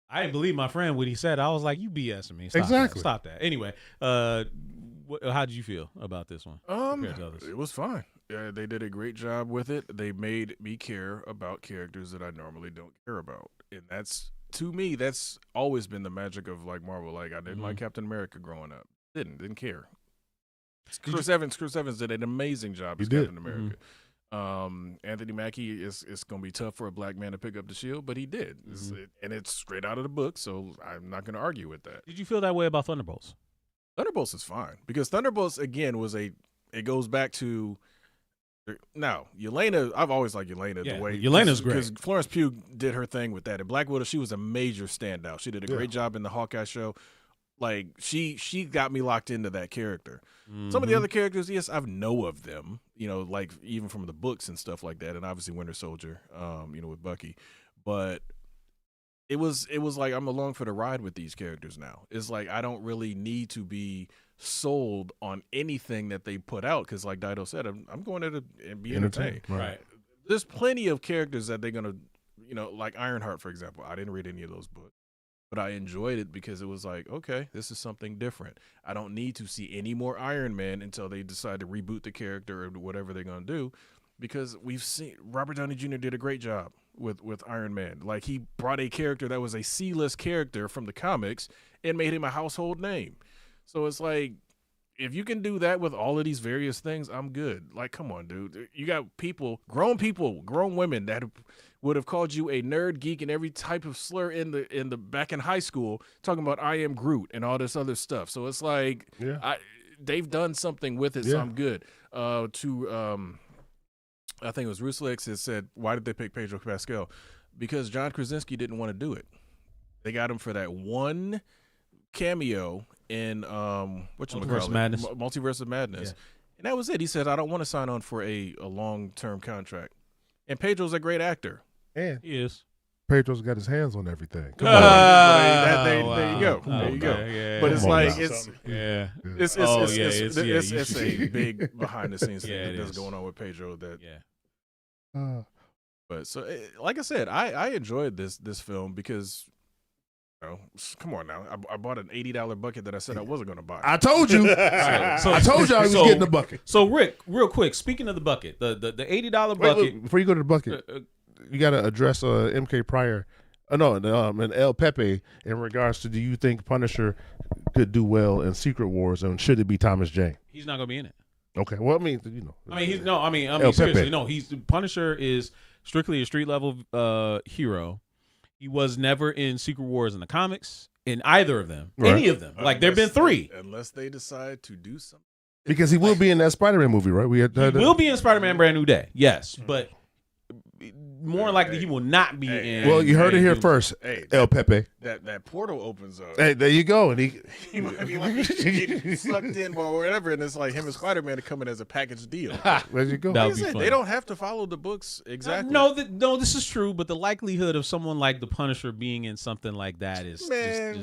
I didn't believe my friend when he said it. I was like, "You BSing me." Stop that. Anyway, how did you feel about this one compared to others? It was fine. Yeah, they did a great job with it. They made me care about characters that I normally don't care about, and that's, to me, that's always been the magic of like Marvel. Like I didn't like Captain America growing up. Didn't care. Chris Evans did an amazing job as Captain America. Anthony Mackie is going to be tough for a black man to pick up the shield, but he did, and it's straight out of the book. So I'm not going to argue with that. Did you feel that way about Thunderbolts? Thunderbolts is fine because Thunderbolts again it goes back to. Now, Yelena, I've always liked Yelena. Yeah, the way Yelena's great. Because Florence Pugh did her thing with that. In Black Widow, she was a major standout. She did a great job in the Hawkeye show. Like, she got me locked into that character. Some of the other characters, yes, I know of them, like even from the books and stuff like that, and obviously Winter Soldier, with Bucky. But it was like I'm along for the ride with these characters now. It's like I don't really need to be sold on anything that they put out because, like Dido said, I'm going to be entertained. Right. There's plenty of characters that they're gonna, like Ironheart, for example. I didn't read any of those books, but I enjoyed it because it was like, okay, this is something different. I don't need to see any more Iron Man until they decide to reboot the character or whatever they're gonna do, because we've seen Robert Downey Jr. did a great job with Iron Man. Like, he brought a character that was a C-list character from the comics and made him a household name. So it's like, if you can do that with all of these various things, I'm good. Like, come on, dude. You got grown women that would have called you a nerd, geek, and every type of slur in the back in high school, talking about I am Groot and all this other stuff. So it's like, they've done something with it, so I'm good. I think it was Ruslex that said, why did they pick Pedro Pascal? Because John Krasinski didn't want to do it. They got him for that one cameo in Multiverse of Madness. Multiverse of Madness. And that was it. He said, I don't want to sign on for a long-term contract. And Pedro's a great actor. And he is. Pedro's got his hands on everything. Come on. There you go. There you go. Yeah, but it's like it's a big behind the scenes thing that's going on with Pedro. But so like I said, I enjoyed this film because. Come on now. I bought an $80 bucket that I said I wasn't going to buy. I told you. I told you I was getting the bucket. So Rick, real quick, speaking of the bucket, the $80 bucket. Wait, before you go to the bucket, you got to address MK Pryor. And El Pepe in regards to, do you think Punisher could do well in Secret Wars, and should it be Thomas Jane? He's not going to be in it. Okay. Well, I mean, seriously, no. Punisher is strictly a street level hero. He was never in Secret Wars in the comics, in either of them, any of them. Like, there have been 3. Unless they decide to do something. Because he will be in that Spider-Man movie, right? He will be in Spider-Man Brand New Day, yes. But more likely he will not be in. Well, you heard it here first, El Pepe. That portal opens up. Hey, there you go. And he sucked in or whatever, and it's like him and Spider-Man are coming as a package deal. There you go. That would be funny. They don't have to follow the books exactly. No, this is true, but the likelihood of someone like the Punisher being in something like that is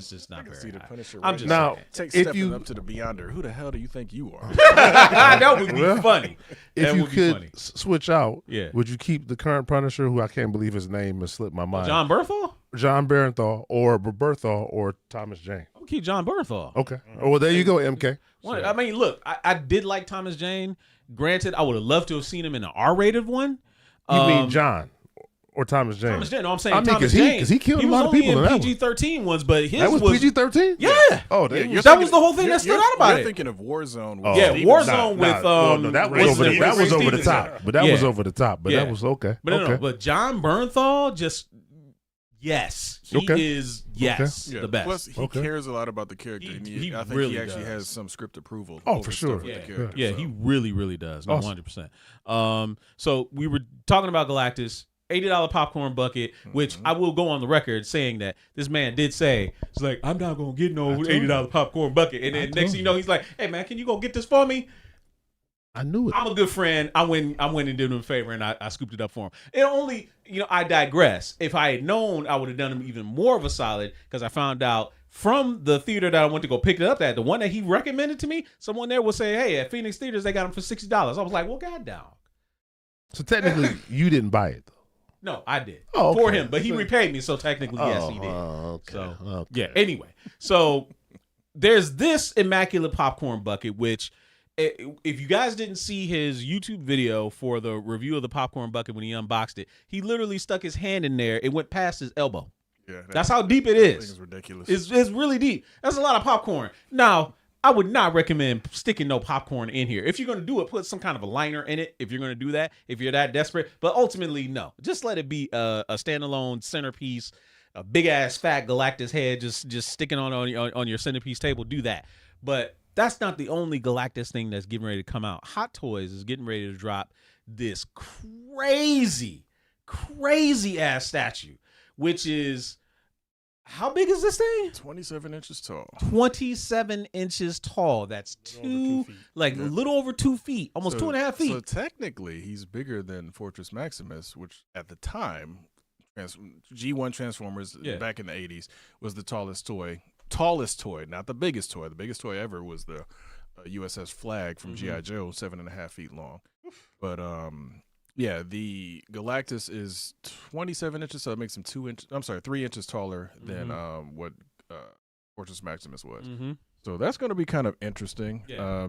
just not very high. I'm just now, stepping up to the Beyonder. Who the hell do you think you are? That would be funny. If you could switch out, would you keep the current Punisher, who I can't believe his name has slipped my mind? John Bernthal? John Bernthal or Berthal or Thomas Jane? I'm keep John Bernthal. Okay. Well, there you go, MK. I mean, look, I did like Thomas Jane. Granted, I would have loved to have seen him in an R-rated one. You mean John or Thomas Jane? Thomas Jane. No, I'm saying Thomas Jane. Because he killed a lot of people in that PG-13 ones, but his was PG-13? Yeah. Oh, that was the whole thing that stood out about it. You're thinking of Warzone. Warzone with that was over the top. But that was over the top. But that was okay. But but John Bernthal just. Yes, he is. Yes, the best. Plus, he cares a lot about the character. I think he actually has some script approval. Oh, for sure. He really, really does. 100%. So we were talking about Galactus, $80 popcorn bucket, which I will go on the record saying that this man did say, it's like, I'm not gonna get no $80 popcorn bucket, and then next thing you know, he's like, hey man, can you go get this for me? I knew it. I'm a good friend. I went and did him a favor, and I scooped it up for him. It only, I digress. If I had known, I would have done him even more of a solid, because I found out from the theater that I went to go pick it up at, the one that he recommended to me, someone there would say, hey, at Phoenix Theaters, they got him for $60. I was like, well, god dog. So technically, you didn't buy it, though. No, I did. For him, but he repaid me, so technically, yes, he did. Okay. So, anyway. So, there's this immaculate popcorn bucket, which... If you guys didn't see his YouTube video for the review of the popcorn bucket when he unboxed it, he literally stuck his hand in there. It went past his elbow. Yeah, that's how deep it is. It's ridiculous. It's really deep. That's a lot of popcorn. Now, I would not recommend sticking no popcorn in here. If you're going to do it, put some kind of a liner in it. If you're going to do that, if you're that desperate. But ultimately, no. Just let it be a standalone centerpiece, a big ass fat Galactus head just sticking on your centerpiece table. Do that. But that's not the only Galactus thing that's getting ready to come out. Hot Toys is getting ready to drop this crazy ass statue, which is, how big is this thing? 27 inches tall. 27 inches tall. That's a little over 2 feet, almost 2.5 feet. So technically, he's bigger than Fortress Maximus, which at the time, G1 Transformers back in the 80s was the tallest toy, not the biggest toy. The biggest toy ever was the USS Flag from G.I. Joe, 7.5 feet long. But the Galactus is 27 inches, so it makes him 3 inches taller than what Fortress Maximus was. So that's going to be kind of interesting.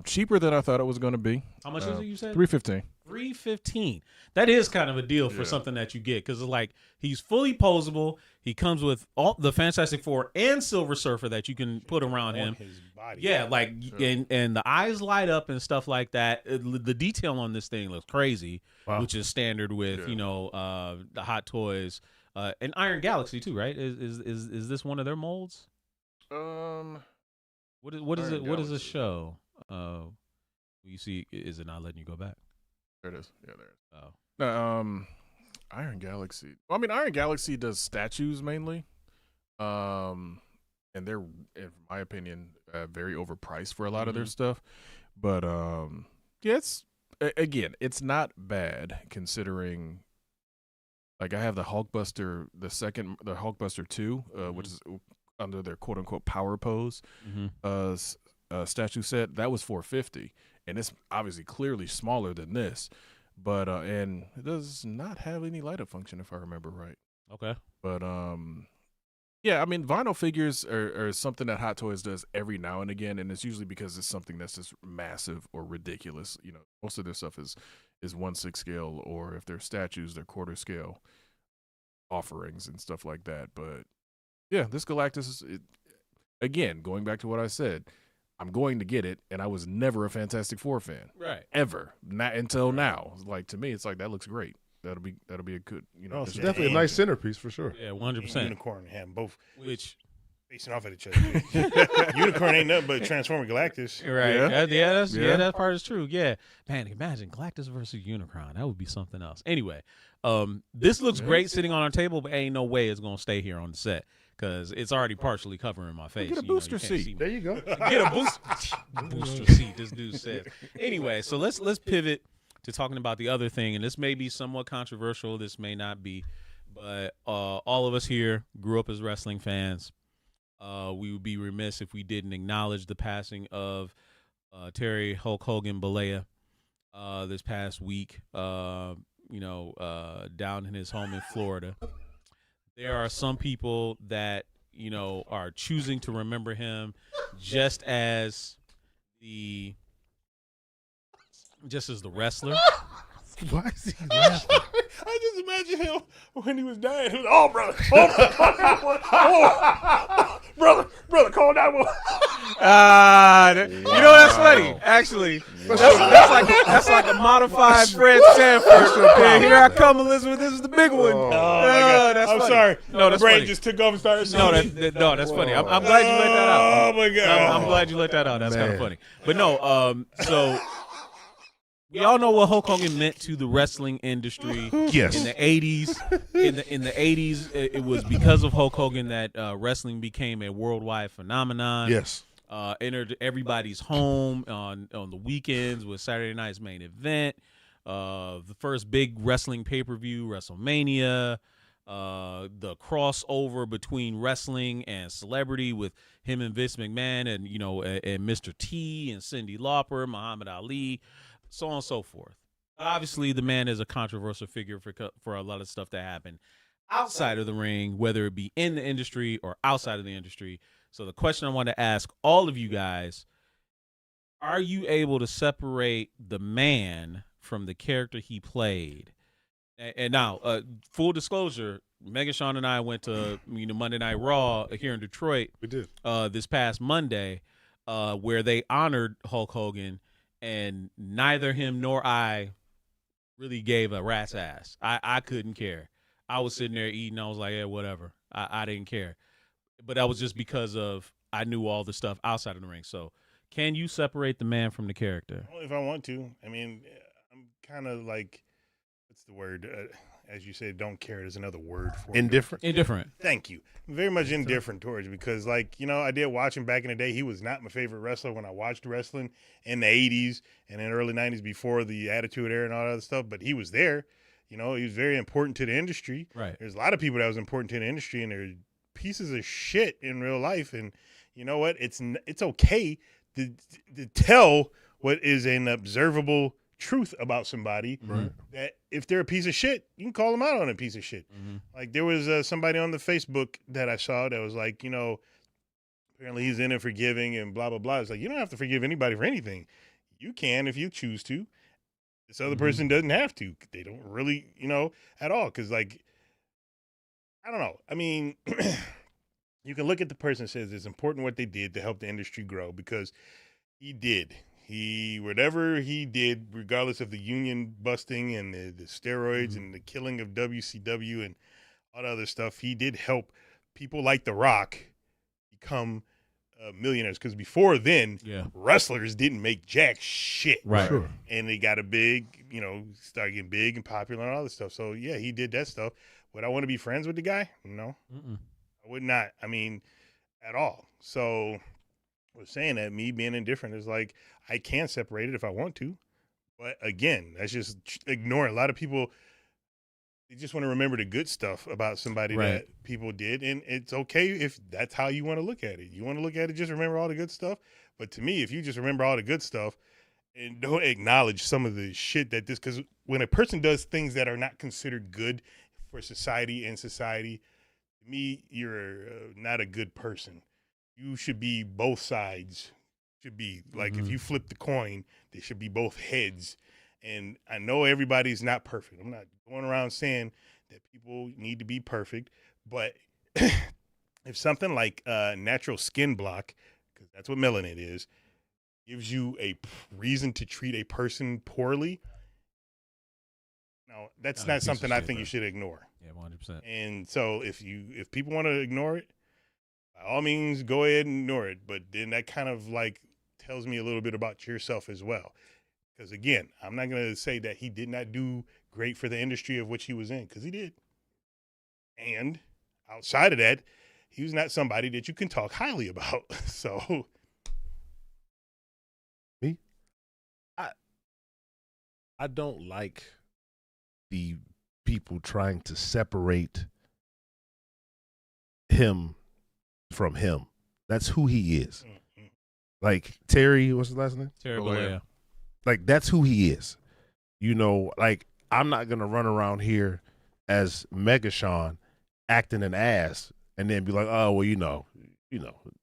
Cheaper than I thought it was going to be. How much is it, you said? $315. $315. That is kind of a deal for something that you get, because it's like he's fully posable. He comes with all the Fantastic Four and Silver Surfer that you can put around him. His body. And the eyes light up and stuff like that. The detail on this thing looks crazy, which is standard with the Hot Toys and Iron Galaxy too, right? Is this one of their molds? What is it? What is the show? You see, is it not letting you go back? There it is. Yeah, there it is. Oh. No, Iron Galaxy. Well, I mean, Iron Galaxy does statues mainly. And they're, in my opinion, very overpriced for a lot of their stuff. But yeah, it's not bad considering. Like I have the Hulkbuster, the Hulkbuster 2, which is under their quote unquote power pose statue set. That was $450, and it's obviously clearly smaller than this, but and it does not have any light up function if I remember right. Okay, but yeah, I mean, vinyl figures are something that Hot Toys does every now and again, and it's usually because it's something that's just massive or ridiculous. You know, most of their stuff is 1/6 scale, or if they're statues, they're quarter scale offerings and stuff like that. But yeah, this Galactus is, again, going back to what I said, I'm going to get it, and I was never a Fantastic Four fan, right? Ever, not until now. Like, to me, it's like that looks great. That'll be a good, it's definitely a nice centerpiece for sure. Yeah, 100%. Unicorn have them both, which facing off at each other. Unicorn ain't nothing but Transformer Galactus, right? That part is true. Yeah, man, imagine Galactus versus Unicron. That would be something else. Anyway, this looks great sitting on our table, but ain't no way it's gonna stay here on the set because it's already partially covering my face. Get a booster seat. There you go. Get a booster seat. This dude said. Anyway, so let's pivot to talking about the other thing, and this may be somewhat controversial. This may not be, but all of us here grew up as wrestling fans. We would be remiss if we didn't acknowledge the passing of Terry Hulk Hogan Balea this past week. Down in his home in Florida. There are some people that are choosing to remember him just as the wrestler. Why is he laughing? I just imagine him when he was dying. He was, oh, brother, oh, brother, call 911. That's funny. Actually, that's like a modified Fred Sanford. Yeah, here I come, Elizabeth. This is the big one. Oh my God. I'm sorry. No, that's brain funny. just took off and started. No, that's funny. I'm glad you let that out. Oh my God. I'm glad you let that out. That's kind of funny. But no, so. We all know what Hulk Hogan meant to the wrestling industry. Yes. In the 80s. In the 80s, it was because of Hulk Hogan that wrestling became a worldwide phenomenon. Yes. Entered everybody's home on the weekends with Saturday Night's Main Event. The first big wrestling pay-per-view, WrestleMania. The crossover between wrestling and celebrity with him and Vince McMahon and Mr. T and Cyndi Lauper, Muhammad Ali. So on and so forth. Obviously, the man is a controversial figure for a lot of stuff that happened outside of the ring, whether it be in the industry or outside of the industry. So the question I want to ask all of you guys, are you able to separate the man from the character he played? And now, full disclosure, Megan, Sean, and I went to Monday Night Raw here in Detroit. We did. This past Monday, where they honored Hulk Hogan. And neither him nor I really gave a rat's ass. I couldn't care. I was sitting there eating. I was like, yeah, whatever. I didn't care. But that was just because of I knew all the stuff outside of the ring. So can you separate the man from the character? Only if I want to. I mean, I'm kind of like, what's the word? As you said, don't care. There's another word for it. Indifferent. Thank you. I'm very much indifferent towards it because, I did watch him back in the day. He was not my favorite wrestler when I watched wrestling in the 80s and in the early 90s before the Attitude Era and all that other stuff. But he was there. He was very important to the industry. Right. There's a lot of people that was important to the industry, and they're pieces of shit in real life. And you know what? It's okay to tell what is an observable truth about somebody. Right. That if they're a piece of shit, you can call them out on a piece of shit. Mm-hmm. Like there was somebody on the Facebook that I saw that was like, apparently he's in it forgiving and blah, blah, blah. It's like, you don't have to forgive anybody for anything. You can if you choose to. This other person doesn't have to. They don't really, at all. Because I don't know. I mean, you can look at the person and says it's important what they did to help the industry grow because he did. Whatever he did, regardless of the union busting and the steroids and the killing of WCW and all the other stuff, he did help people like The Rock become millionaires, because before then, Yeah. wrestlers didn't make jack shit. Right. Sure. And they got a big, started getting big and popular and all this stuff. So yeah, he did that stuff. Would I want to be friends with the guy? No, I would not. I mean, at all. So I was saying that me being indifferent is like, I can separate it if I want to. But again, that's just ignoring. A lot of people, they just want to remember the good stuff about somebody that people did. And it's okay if that's how you want to look at it. You want to look at it, just remember all the good stuff. But to me, if you just remember all the good stuff and don't acknowledge some of the shit that because when a person does things that are not considered good for society and society, to me, you're not a good person. You should be both sides. Should be like if you flip the coin, there should be both heads. And I know everybody's not perfect. I'm not going around saying that people need to be perfect, but if something like natural skin block, because that's what melanin is, gives you a reason to treat a person poorly, no, that's not something I think you should ignore. Yeah, 100%. And so if people want to ignore it, by all means, go ahead and ignore it. But then that kind of like tells me a little bit about yourself as well. Because again, I'm not going to say that he did not do great for the industry of which he was in, because he did. And outside of that, he was not somebody that you can talk highly about. So me, I don't like the people trying to separate him from him. That's who he is. Like Terry, what's his last name? Terry Bollea. Like that's who he is. Like I'm not gonna run around here as Mega Sean acting an ass and then be like, oh well,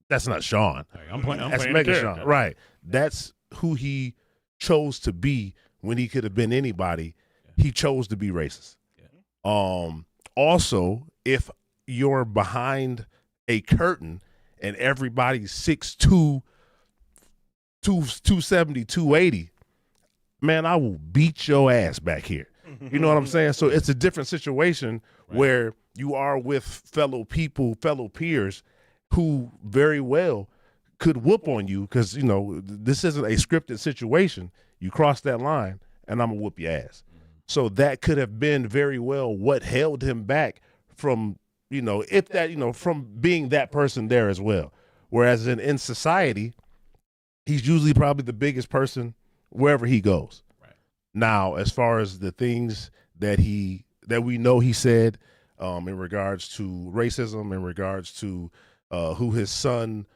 that's not Sean. I'm playing Mega Sean. Right. That's who he chose to be when he could have been anybody. Yeah. He chose to be racist. Yeah. Also, if you're behind a curtain and everybody's 6'2", 270, 280, man, I will beat your ass back here. You know what I'm saying? So it's a different situation where you are with fellow people, fellow peers who very well could whoop on you because, this isn't a scripted situation. You cross that line and I'm going to whoop your ass. So that could have been very well what held him back from, from being that person there as well. Whereas in society, he's usually probably the biggest person wherever he goes. Right. Now, as far as the things that we know he said in regards to racism, in regards to who his son,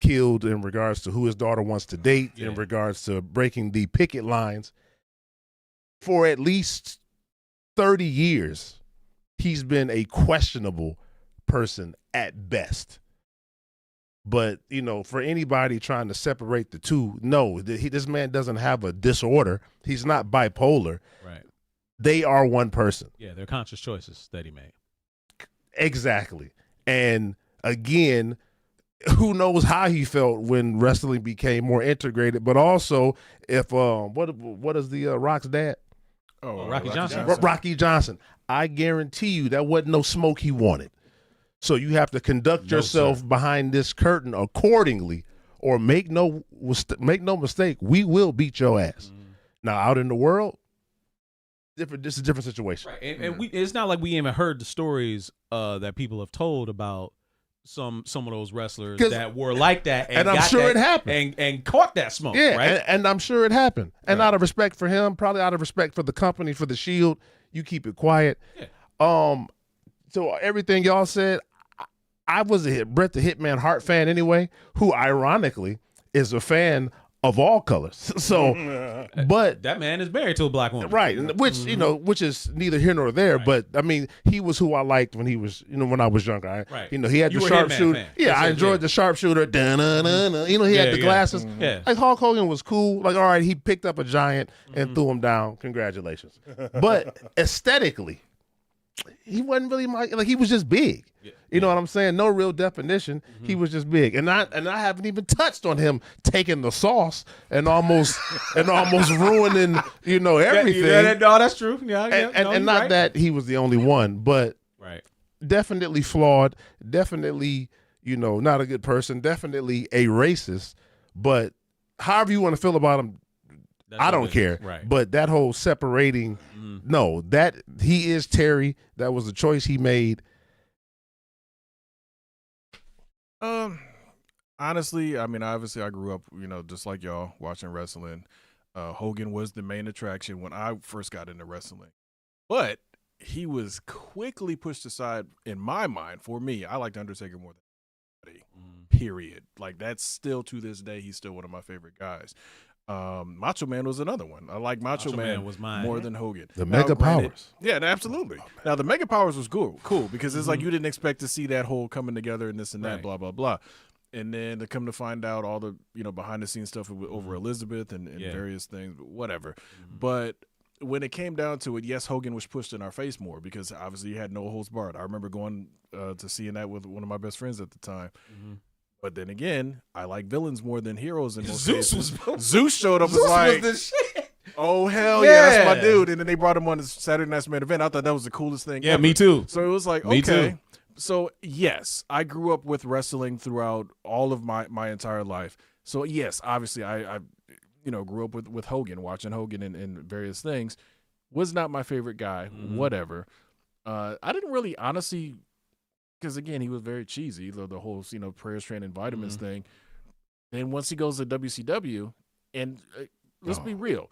killed, in regards to who his daughter wants to date, in regards to breaking the picket lines, for at least 30 years, he's been a questionable person at best. But, for anybody trying to separate the two, no, this man doesn't have a disorder. He's not bipolar. Right. They are one person. Yeah, they're conscious choices that he made. Exactly. And again, who knows how he felt when wrestling became more integrated, but also if what is the Rock's dad? Oh, Rocky Johnson. Rocky Johnson. I guarantee you that wasn't no smoke he wanted. So you have to conduct yourself behind this curtain accordingly, or make no mistake, we will beat your ass. Now out in the world, this is a different situation. Right. And it's not like we even heard the stories that people have told about some of those wrestlers that were like that, and I'm sure it happened, and caught that smoke. Yeah, right? and I'm sure it happened. And out of respect for him, probably out of respect for the company, for the Shield, you keep it quiet. Yeah. So everything y'all said, I was a Bret the Hitman Hart fan anyway, who ironically is a fan of all colors. So, but that man is married to a black woman, right? Which which is neither here nor there. Right. But I mean, he was who I liked when he was, when I was younger. Right. He had the sharpshooter. Yeah, I enjoyed the sharpshooter. He had the glasses. Yeah. Like Hulk Hogan was cool. Like, all right, he picked up a giant and threw him down. Congratulations. But aesthetically, he wasn't really he was just big. Yeah. You know what I'm saying? No real definition. He was just big, and I haven't even touched on him taking the sauce and almost ruining everything. No, that's true. Yeah, and not that he was the only one, but definitely flawed. Definitely not a good person, definitely a racist, but however you want to feel about him, I don't care. Right. But that whole separating, no, that he is Terry. That was the choice he made. Honestly, I mean, obviously I grew up, just like y'all, watching wrestling. Hogan was the main attraction when I first got into wrestling. But he was quickly pushed aside in my mind. For me, I liked Undertaker more than anybody, period. Like, that's still, to this day, he's still one of my favorite guys. Macho Man was another one. I like Macho Man was mine. more than Hogan. The Mega Powers. Yeah, absolutely. Now, the Mega Powers was cool because it's like you didn't expect to see that whole coming together and this and that, blah, blah, blah. And then to come to find out all the, behind the scenes stuff over Elizabeth and various things, whatever. But when it came down to it, yes, Hogan was pushed in our face more because obviously he had no holds barred. I remember going to seeing that with one of my best friends at the time. But then again, I like villains more than heroes in most cases. Zeus showed up, was like, oh, hell yeah, that's my dude. And then they brought him on the Saturday Night's Main Event. I thought that was the coolest thing ever. Me too. So it was like, Me okay. too. So, yes, I grew up with wrestling throughout all of my entire life. So, yes, obviously I grew up with Hogan, watching Hogan and various things. Was not my favorite guy, whatever. I didn't really honestly, because, again, he was very cheesy, the whole, prayers, training, vitamins thing. Then once he goes to WCW, and let's be real,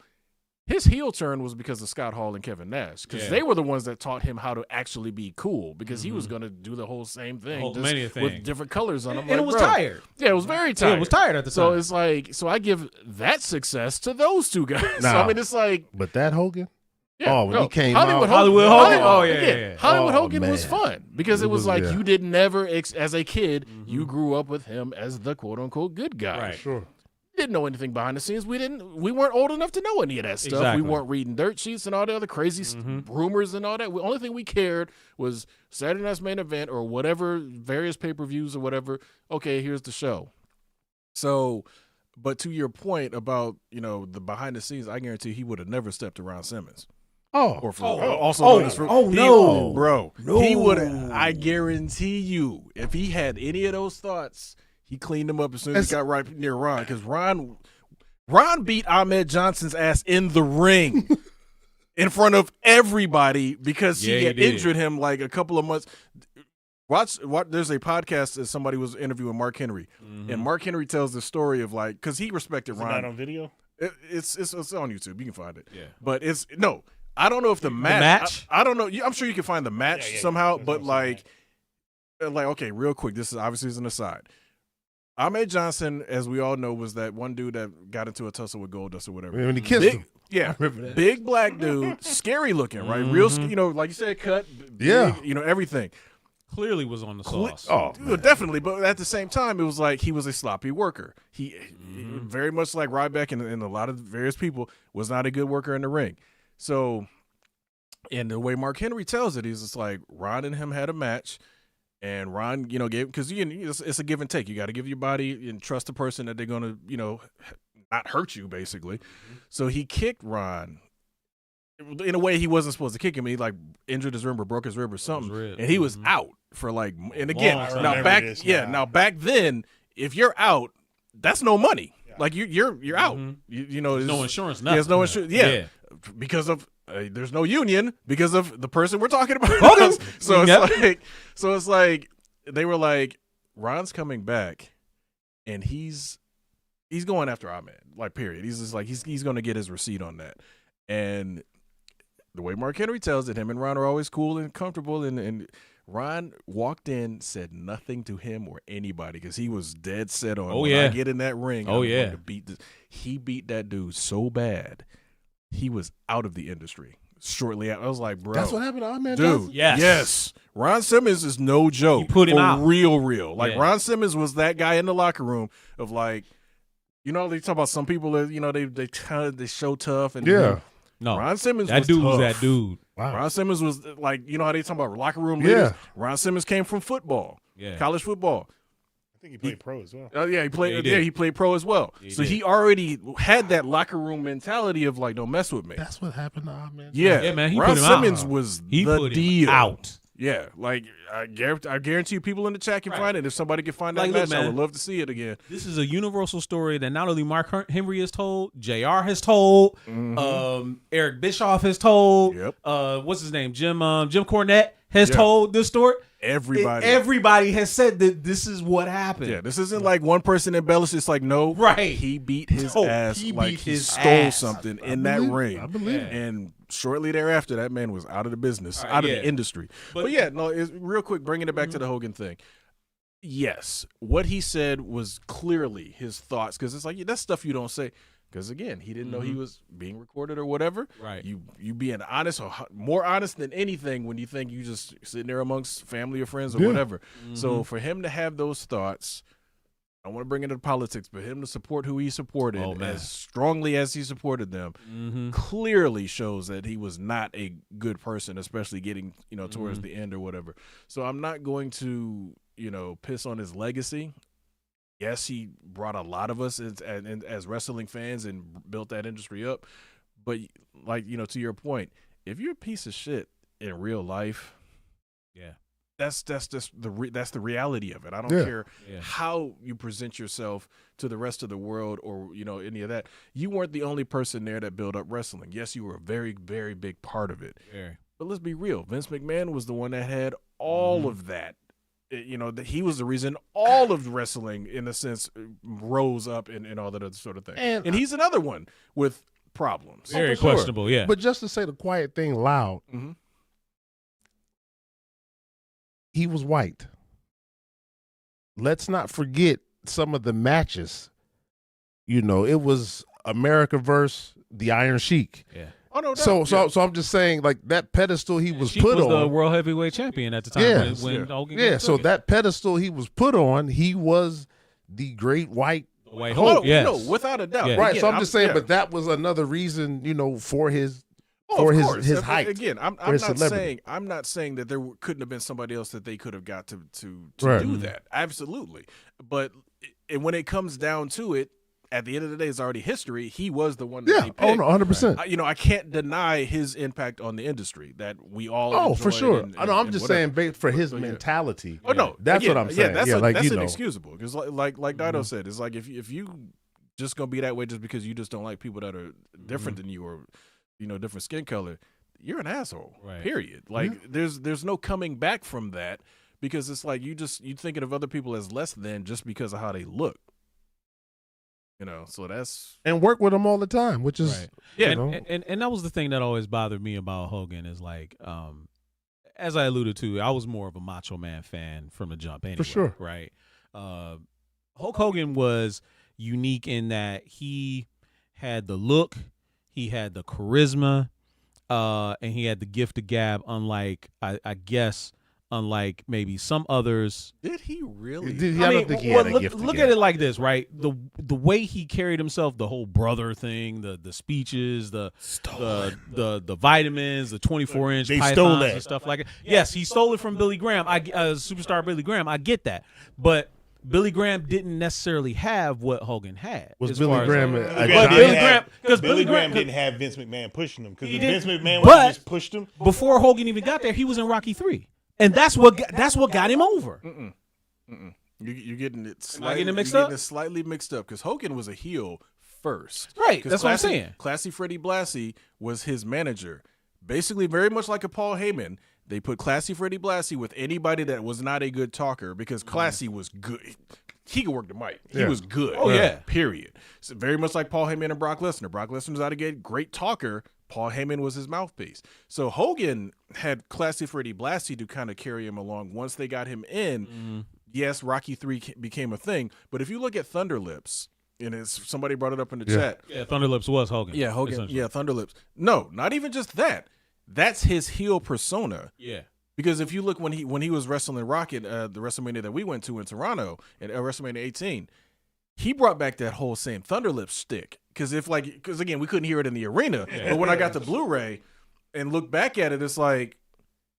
his heel turn was because of Scott Hall and Kevin Nash, because they were the ones that taught him how to actually be cool, because he was going to do the whole same thing, with different colors on him. And it was tired. Yeah, it was very tired. Yeah, it was tired at the time. So it's like, so I give that success to those two guys. So, I mean, it's like. But that Hogan? Yeah, when he came Hollywood out. Hogan. Oh, yeah. Hollywood Hogan man. was fun because it was like you did never, as a kid, you grew up with him as the quote-unquote good guy. Right. Sure. Didn't know anything behind the scenes. We weren't old enough to know any of that stuff. Exactly. We weren't reading dirt sheets and all the other crazy rumors and all that. The only thing we cared was Saturday Night's Main Event or whatever, various pay-per-views or whatever. Okay, here's the show. So, but to your point about, the behind the scenes, I guarantee he would have never stepped around Simmons. Oh, No, bro. No. He would. I guarantee you, if he had any of those thoughts, he cleaned them up as soon as he got right near Ron. Because Ron beat Ahmed Johnson's ass in the ring in front of everybody because he had injured him like a couple of months. Watch. There's a podcast that somebody was interviewing Mark Henry, and Mark Henry tells the story of like because he respected Ron. Is it not on video? It's on YouTube. You can find it. Yeah, but it's no. I don't know if the match. I don't know. I'm sure you can find the match somehow, but like, okay, real quick. This is obviously an aside. Ahmed Johnson, as we all know, was that one dude that got into a tussle with Goldust or whatever. When he kissed him. Yeah, big black dude, scary looking, right? Real, like you said, cut. Big, everything. Clearly was on the sauce. Definitely. But at the same time, it was like he was a sloppy worker. He very much like Ryback and a lot of various people was not a good worker in the ring. So, and the way Mark Henry tells it, he's just like Ron and him had a match, and Ron, gave because it's a give and take. You got to give your body and trust the person that they're gonna, not hurt you, basically. So he kicked Ron in a way he wasn't supposed to kick him. He like injured his rib or broke his rib or something, and he was out for like. And again, now back then, if you're out, that's no money. Yeah. Like you're out. There's no insurance. Nothing. There's no insurance. Yeah. Because of there's no union because of the person we're talking about. So it's like they were like Ron's coming back, and he's going after Ahmed. Like period. He's just like he's going to get his receipt on that. And the way Mark Henry tells it, him and Ron are always cool and comfortable, and Ron walked in, said nothing to him or anybody because he was dead set on. When I get in that ring, I'm going to beat this. He beat that dude so bad. He was out of the industry shortly after. I was like, bro. That's what happened to Ahmed dude, Johnson? Yes. Ron Simmons is no joke. He put him out. Real. Like, Ron Simmons was that guy in the locker room of like, they talk about some people that, they show tough. And no. Ron Simmons that was dude tough. was that dude. Wow. Ron Simmons was like, how they talk about locker room leaders? Yeah. Ron Simmons came from football. Yeah. College football. I think he played pro as well. He played. He played pro as well. He already had that locker room mentality of like, don't mess with me. That's what happened to Ahmed. Yeah, man. He Ron put him Simmons out. was He the put deal. him out. Yeah, like I guarantee you people in the chat can Right. find it. If somebody can find that Like, look, match, I man. would love to see it again. This is a universal story that not only Mark Henry has told, JR has told, Eric Bischoff has told, Yep. What's his name? Jim Cornette has Yeah. told this story. Everybody has said that this is what happened. Yeah, this isn't like one person embellished. It's like, no, Right. he beat his No, ass he like beat he his stole ass. something I in that believe- ring. I believe it. And shortly thereafter, that man was out of the business, Right, out of yeah. the industry. But- But yeah, no, it's, real quick, bringing it back to the Hogan thing. Yes, what he said was clearly his thoughts, because it's like, yeah, that's stuff you don't say. Because again, he didn't know he was being recorded or whatever. Right. You being honest, or more honest than anything, when you think you just sitting there amongst family or friends or Yeah. whatever. So for him to have those thoughts, I don't want to bring it into politics, but him to support who he supported Oh, man. as strongly as he supported them clearly shows that he was not a good person, especially getting towards the end or whatever. So I'm not going to piss on his legacy. Yes, he brought a lot of us as wrestling fans and built that industry up. But like, to your point, if you're a piece of shit in real life, Yeah. that's just that's the reality of it. I don't Yeah. care how you present yourself to the rest of the world or any of that. You weren't the only person there that built up wrestling. Yes, you were a very, very big part of it. Very. But let's be real. Vince McMahon was the one that had all of that. That he was the reason all of wrestling, in a sense, rose up and all that other sort of thing. And he's another one with problems. Very for sure. questionable, yeah. But just to say the quiet thing loud, Mhm. he was white. Let's not forget some of the matches. It was America versus the Iron Sheik. yeah. Oh, no doubt. So I'm just saying, like, that pedestal he was Sheik put was on. the world heavyweight champion at the time Yeah. when Hogan Yeah, took so it. that pedestal he was put on, he was the great white. White Oh, Hulk, yes. no, without a doubt. Yeah. Right, Again, so I'm just saying, yeah. but that was another reason, for his Oh, of his course. his height. Again, I'm his not celebrity. saying that there couldn't have been somebody else that they could have got to Right. do that. Absolutely. But when it comes down to it, at the end of the day, it's already history. He was the one that Yeah, they picked. oh no, 100%. I can't deny his impact on the industry that we all. Oh, for enjoyed sure. and- I know. I'm and just whatever. saying, for his But yeah. mentality. Oh no, that's again, what I'm saying. Yeah, that's, like, that's inexcusable because like Dido said, it's like if you just gonna be that way just because you just don't like people that are different than you or different skin color, you're an asshole. Right. Period. Like there's no coming back from that because it's like you thinking of other people as less than just because of how they look. So that's and work with him all the time, which is Right. Yeah. And that was the thing that always bothered me about Hogan is like, as I alluded to, I was more of a Macho Man fan from the jump anyway. sure. Right. Hulk Hogan was unique in that he had the look, he had the charisma, and he had the gift of gab, unlike unlike maybe some others. did he really? I don't think he had a gift. Look at it like this, right? The way he carried himself, the whole brother thing, the speeches, the vitamins, the 24-inch They pythons stole that. and stuff like that. Yes, he stole it from Billy Graham. Superstar Billy Graham. I get that, but Billy Graham didn't necessarily have what Hogan had. Was as Billy far as- Graham But a Billy giant? Graham- Billy Graham didn't have Vince McMahon pushing him because He if didn't. Vince McMahon But- just pushed him. before Hogan even got there, he was in Rocky III, and that's what got him over. You're getting it. Am I getting it mixed you're up? Getting it slightly mixed up because Hogan was a heel first. Right, 'Cause that's what I'm saying. Classy Freddie Blassie was his manager. Basically, very much like a Paul Heyman, they put Classy Freddie Blassie with anybody that was not a good talker because Classy was good. He could work the mic. He Yeah. was good. Oh, yeah. Period. So very much like Paul Heyman and Brock Lesnar. Brock Lesnar was out a great talker. Paul Heyman was his mouthpiece. So Hogan had Classy Freddie Blassie to kind of carry him along once they got him in. Yes, Rocky III became a thing. But if you look at Thunder Lips, and somebody brought it up in the chat. Yeah, Thunderlips was Hogan. Yeah, Hogan. essentially. Yeah, Thunder Lips. No, not even just that. That's his heel persona. Yeah. Because if you look when he was wrestling Rocket, the WrestleMania that we went to in Toronto, at WrestleMania 18, he brought back that whole same Thunderlip stick. Because again, we couldn't hear it in the arena. But when I got the Blu-ray and look back at it, it's like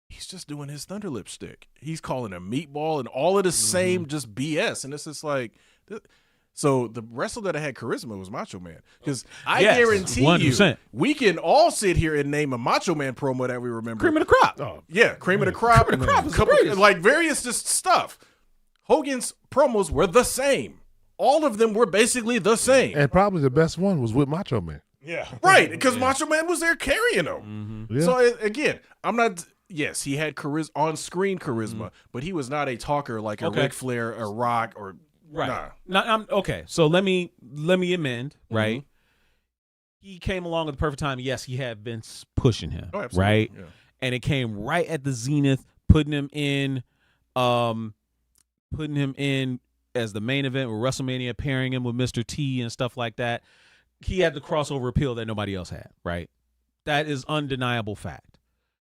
he's just doing his Thunderlip stick. He's calling a meatball and all of the same just BS. And it's just like So the wrestler that had charisma was Macho Man. Because I Yes, guarantee 100%. you, we can all sit here and name a Macho Man promo that we remember. Cream of the crop. Oh, Yeah, cream of the crop. Cream of the crop is the couple- greatest. like various just stuff. Hogan's promos were the same. All of them were basically the same. and probably the best one was with Macho Man. Yeah. Right, because Macho Man was there carrying them. Yeah. So again, I'm not. Yes, he had on-screen charisma, but he was not a talker like a Okay. Ric Flair, a Rock, or Right. Nah. Okay. So let me amend. Right. He came along at the perfect time. Yes, he had Vince pushing him. Oh, absolutely. Right. Yeah. And it came right at the zenith, putting him in as the main event with WrestleMania, pairing him with Mr. T and stuff like that. He had the crossover appeal that nobody else had. Right. That is undeniable fact.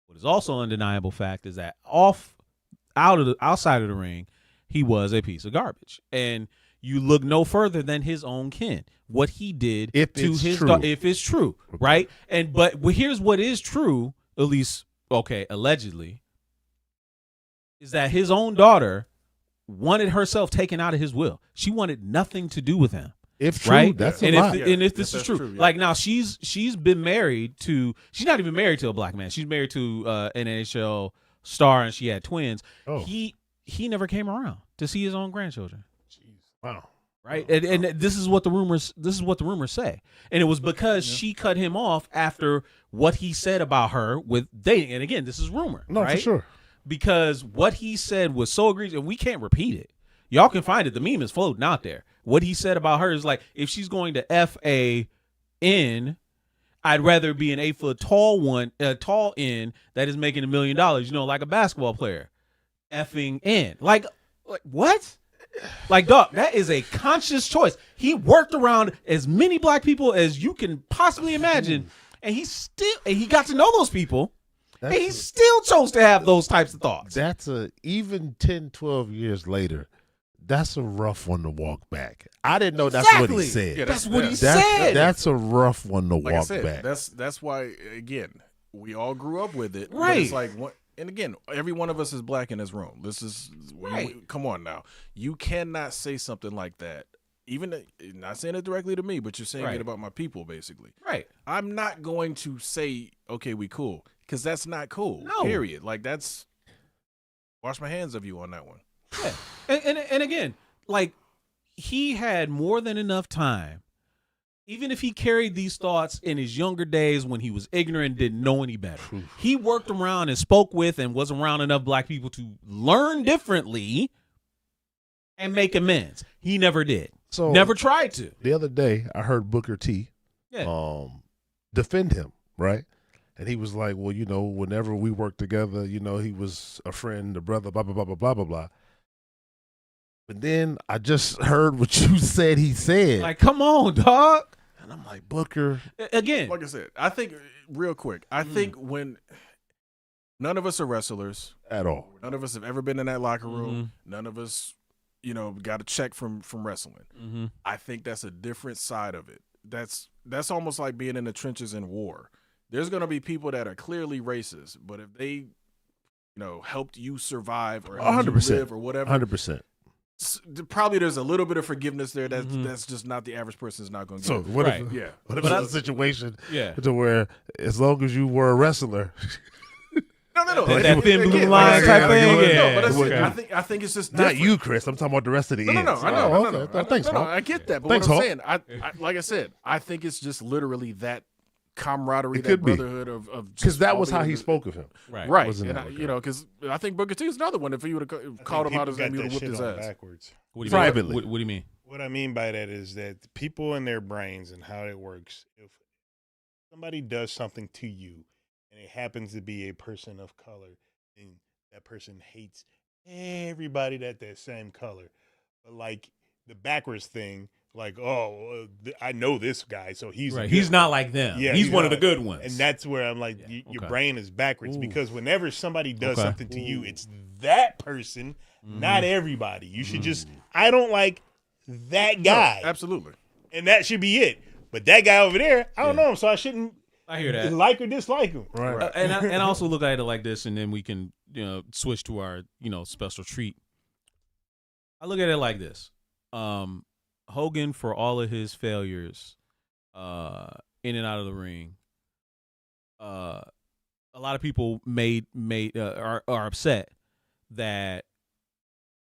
What is also undeniable fact is that outside of the ring, he was a piece of garbage. And you look no further than his own kin. What he did If to it's his true. if it's true, right? But here's what is true, at least allegedly, is that his own daughter wanted herself taken out of his will. She wanted nothing to do with him. If true, Right, that's and a lot. if this is that's true, true, yeah. like now she's been married to, she's not even married to a black man. She's married to an NHL star, and she had twins. Oh. He never came around to see his own grandchildren. Wow. Right, and this is what the rumors say, and it was because she cut him off after what he said about her with dating. And again, this is rumor. No, right? for sure. Because what he said was so egregious, and we can't repeat it. Y'all can find it. The meme is floating out there. What he said about her is like, if she's going to F-A-N, I'd rather be an 8 foot tall N that is making $1 million. Like a basketball player, effing N. Like what? Like, dog, that is a conscious choice. He worked around as many black people as you can possibly imagine, and he got to know those people, and he still chose to have those types of thoughts. That's even 10, 12 years later, that's a rough one to walk back. I didn't know that's what he Exactly. said. Yeah, That's what he That's- said. That's a rough one to Like I walk said, back. that's why again we all grew up with it. But Right. it's like what. And again, every one of us is black in this room. This is Right. come on now. You cannot say something like that. Even not saying it directly to me, but you're saying Right. it about my people, basically. Right. I'm not going to say, okay, we cool, because that's not cool. No. Period. Like that's wash my hands of you on that one. Yeah. And again, like, he had more than enough time, even if he carried these thoughts in his younger days when he was ignorant and didn't know any better. He worked around and spoke with and was around enough black people to learn differently and make amends. He never did. So Never tried to. the other day, I heard Booker T Yeah. defend him, right? And he was like, well, whenever we worked together, he was a friend, a brother, blah, blah, blah, blah, blah, blah, blah. But then I just heard what you said he said. Like, come on, dog. And I'm like, Booker. Again. Like I said, I think real quick, I think when none of us are wrestlers At all. none of us have ever been in that locker room. Mm-hmm. None of us, got a check from wrestling. Mm-hmm. I think that's a different side of it. That's almost like being in the trenches in war. There's going to be people that are clearly racist, but if they, helped you survive or helped you 100%. live or whatever, 100%. probably there's a little bit of forgiveness there. That's just not the average person is not going to So get. what Right. if, Yeah. what if But it's a situation Yeah. to where as long as you were a wrestler, No. That thin blue Again, line like I type said, thing? No, Yeah. but that's Okay. it. I think it's just not different. you, Chris. I'm talking about the rest of the No, ends. I know. Oh, No. okay. Thanks, no, Hulk. I get that. But Thanks, what I'm Hulk. saying, I like I said, I think it's just literally that camaraderie, It that could be. brotherhood of Because just that all was the how other- he spoke of him. Right. Wasn't And that okay? because I think Booker T is another one. If he would have called him out his name, he would have whipped his ass. Backwards. What do you Privately. mean? What do you mean? What I mean by that is that the people in their brains and how it works, if somebody does something to you and it happens to be a person of color, then that person hates everybody that same color. But like the backwards thing, like, I know this guy, so he's Right. a He's good not one. like them. Yeah, he's he's one of the not. good ones. And that's where I'm like, Yeah, your okay. brain is backwards Ooh. because whenever somebody does Okay. something to you, it's that person, not everybody. You should just, Mm-hmm. I don't like that guy. No, absolutely. And that should be it. But that guy over there, I don't know him, so I shouldn't I hear that. like or dislike him. Right. And I also look at it like this, and then we can switch to our special treat. I look at it like this: Hulk Hogan, for all of his failures, in and out of the ring, a lot of people are upset that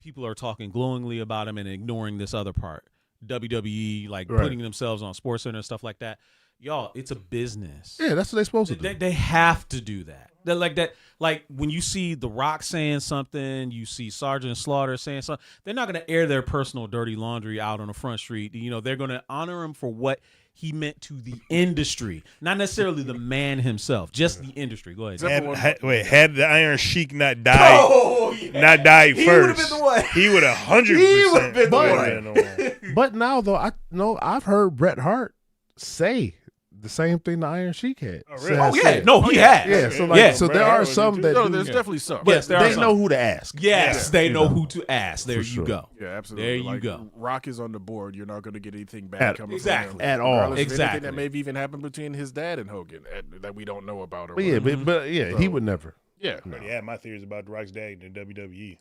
people are talking glowingly about him and ignoring this other part. WWE, like putting themselves on SportsCenter and stuff like that. Y'all, it's a business. Yeah, that's what they're supposed to do. They have to do that. They're like that. Like when you see The Rock saying something, you see Sergeant Slaughter saying something. They're not going to air their personal dirty laundry out on the front street. You know, they're going to honor him for what he meant to the industry, not necessarily the man himself, just the industry. Go ahead. Had the Iron Sheik not died, not died he first, would have been the one. he would have 100% been the one. But now though, I've heard Bret Hart say the same thing the Iron Sheik had. Oh, really? Oh yeah, no, he has. Yeah, so like, so there are some that No, do, there's definitely some. Yes, there are they some. know who to ask. Yes, they know who to ask. There For you sure. go. Yeah, absolutely. There you like, go. Rock is on the board. You're not going to get anything bad coming exactly. from him. At all. Regardless of Exactly. anything that may have even happened between his dad and Hogan that we don't know about. Or But yeah, whatever. but he So- would never. Yeah. But yeah, my theories about The Rock's dad in the WWE.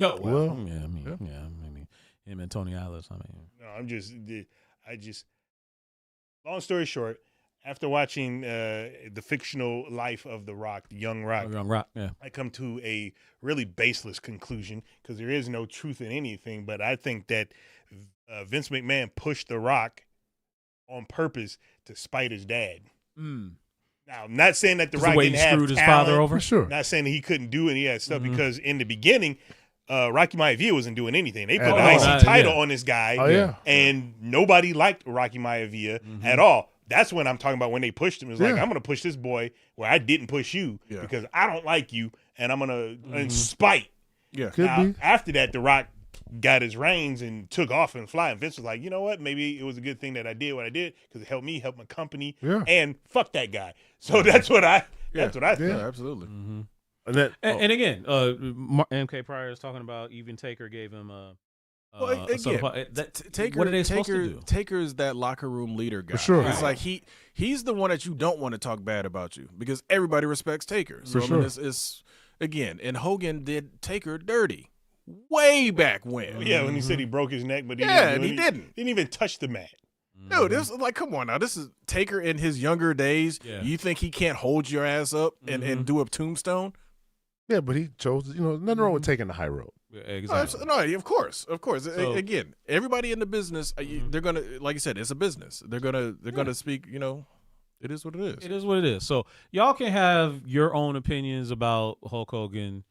No, Well, yeah, I mean, him and Tony Atlas. I mean, No, long story short, after watching the fictional life of The Rock, the young Rock, yeah. I come to a really baseless conclusion because there is no truth in anything. But I think that Vince McMahon pushed The Rock on purpose to spite his dad. Now, I'm not saying that The Rock the way didn't he have screwed his talent, father over. For sure. Not saying that he couldn't do any of that stuff because in the beginning, Rocky Maivia wasn't doing anything. They put At the all. IC title on this guy, Oh yeah. and nobody liked Rocky Maivia at all. That's when I'm talking about when they pushed him. It's like, I'm going to push this boy where I didn't push you because I don't like you, and I'm going to in spite. Yeah. Could Now, be. after that, The Rock got his reins and took off and fly. And Vince was like, you know what? Maybe it was a good thing that I did what I did because it helped me, help my company, and fuck that guy. So that's what I think. Yeah, absolutely. And that, And again, MK Pryor is talking about even Taker gave him Well, again, Taker, what are they supposed to do? Taker's that locker room leader guy. For sure. It's like he's the one that you don't want to talk bad about you because everybody respects Taker. So For I mean, sure. it's again, and Hogan did Taker dirty way back when. Yeah, when he said he broke his neck, but he didn't. Didn't even touch the mat. Dude, this is like, come on now. This is Taker in his younger days. Yeah. You think he can't hold your ass up and do a tombstone? yeah, but he chose. Nothing wrong with taking the high road. Exactly. No, of course. So- Again, everybody in the business, they're gonna, like you said, it's a business. They're gonna speak. It is what it is. It is what it is. So y'all can have your own opinions about Hulk Hogan.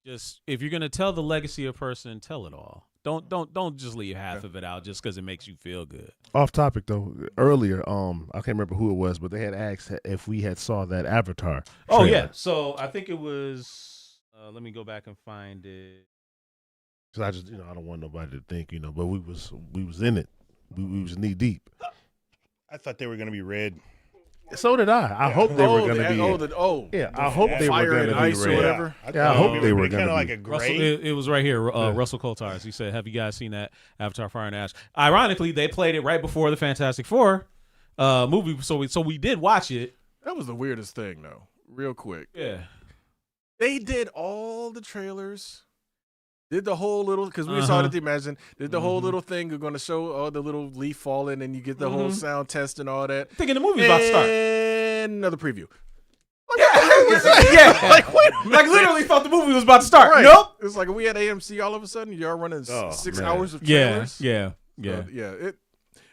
Just if you're gonna tell the legacy of a person, tell it all. Don't just leave half of it out just because it makes you feel good. Off topic though. Earlier, I can't remember who it was, but they had asked if we had saw that Avatar. Oh trailer. yeah. So I think it was. Let me go back and find it. Cause I just, I don't want nobody to think, but we was in it. We was knee deep. I thought they were going to be red. So did I. I hope they were going to be. Yeah, I hope they were fire going and to be ice or red. whatever. Yeah, I hope they were kind gonna of like be. a Russell, gray. it was right here. Russell Coltars. He said, "Have you guys seen that Avatar: Fire and Ash?" Ironically, they played it right before the Fantastic Four movie, so we did watch it. That was the weirdest thing, though. Real quick, Yeah. they did all the trailers. Did the whole little, because we saw it at the Imagine, did the whole little thing. You're going to show all the little leaf falling and you get the whole sound test and all that. Thinking the movie's about to start. And another preview. Yeah. Like, wait a minute. Like literally thought the movie was about to start. Right. Nope. It's like we had AMC all of a sudden. Y'all running Oh, 6 man. hours of Yeah. trailers. Yeah.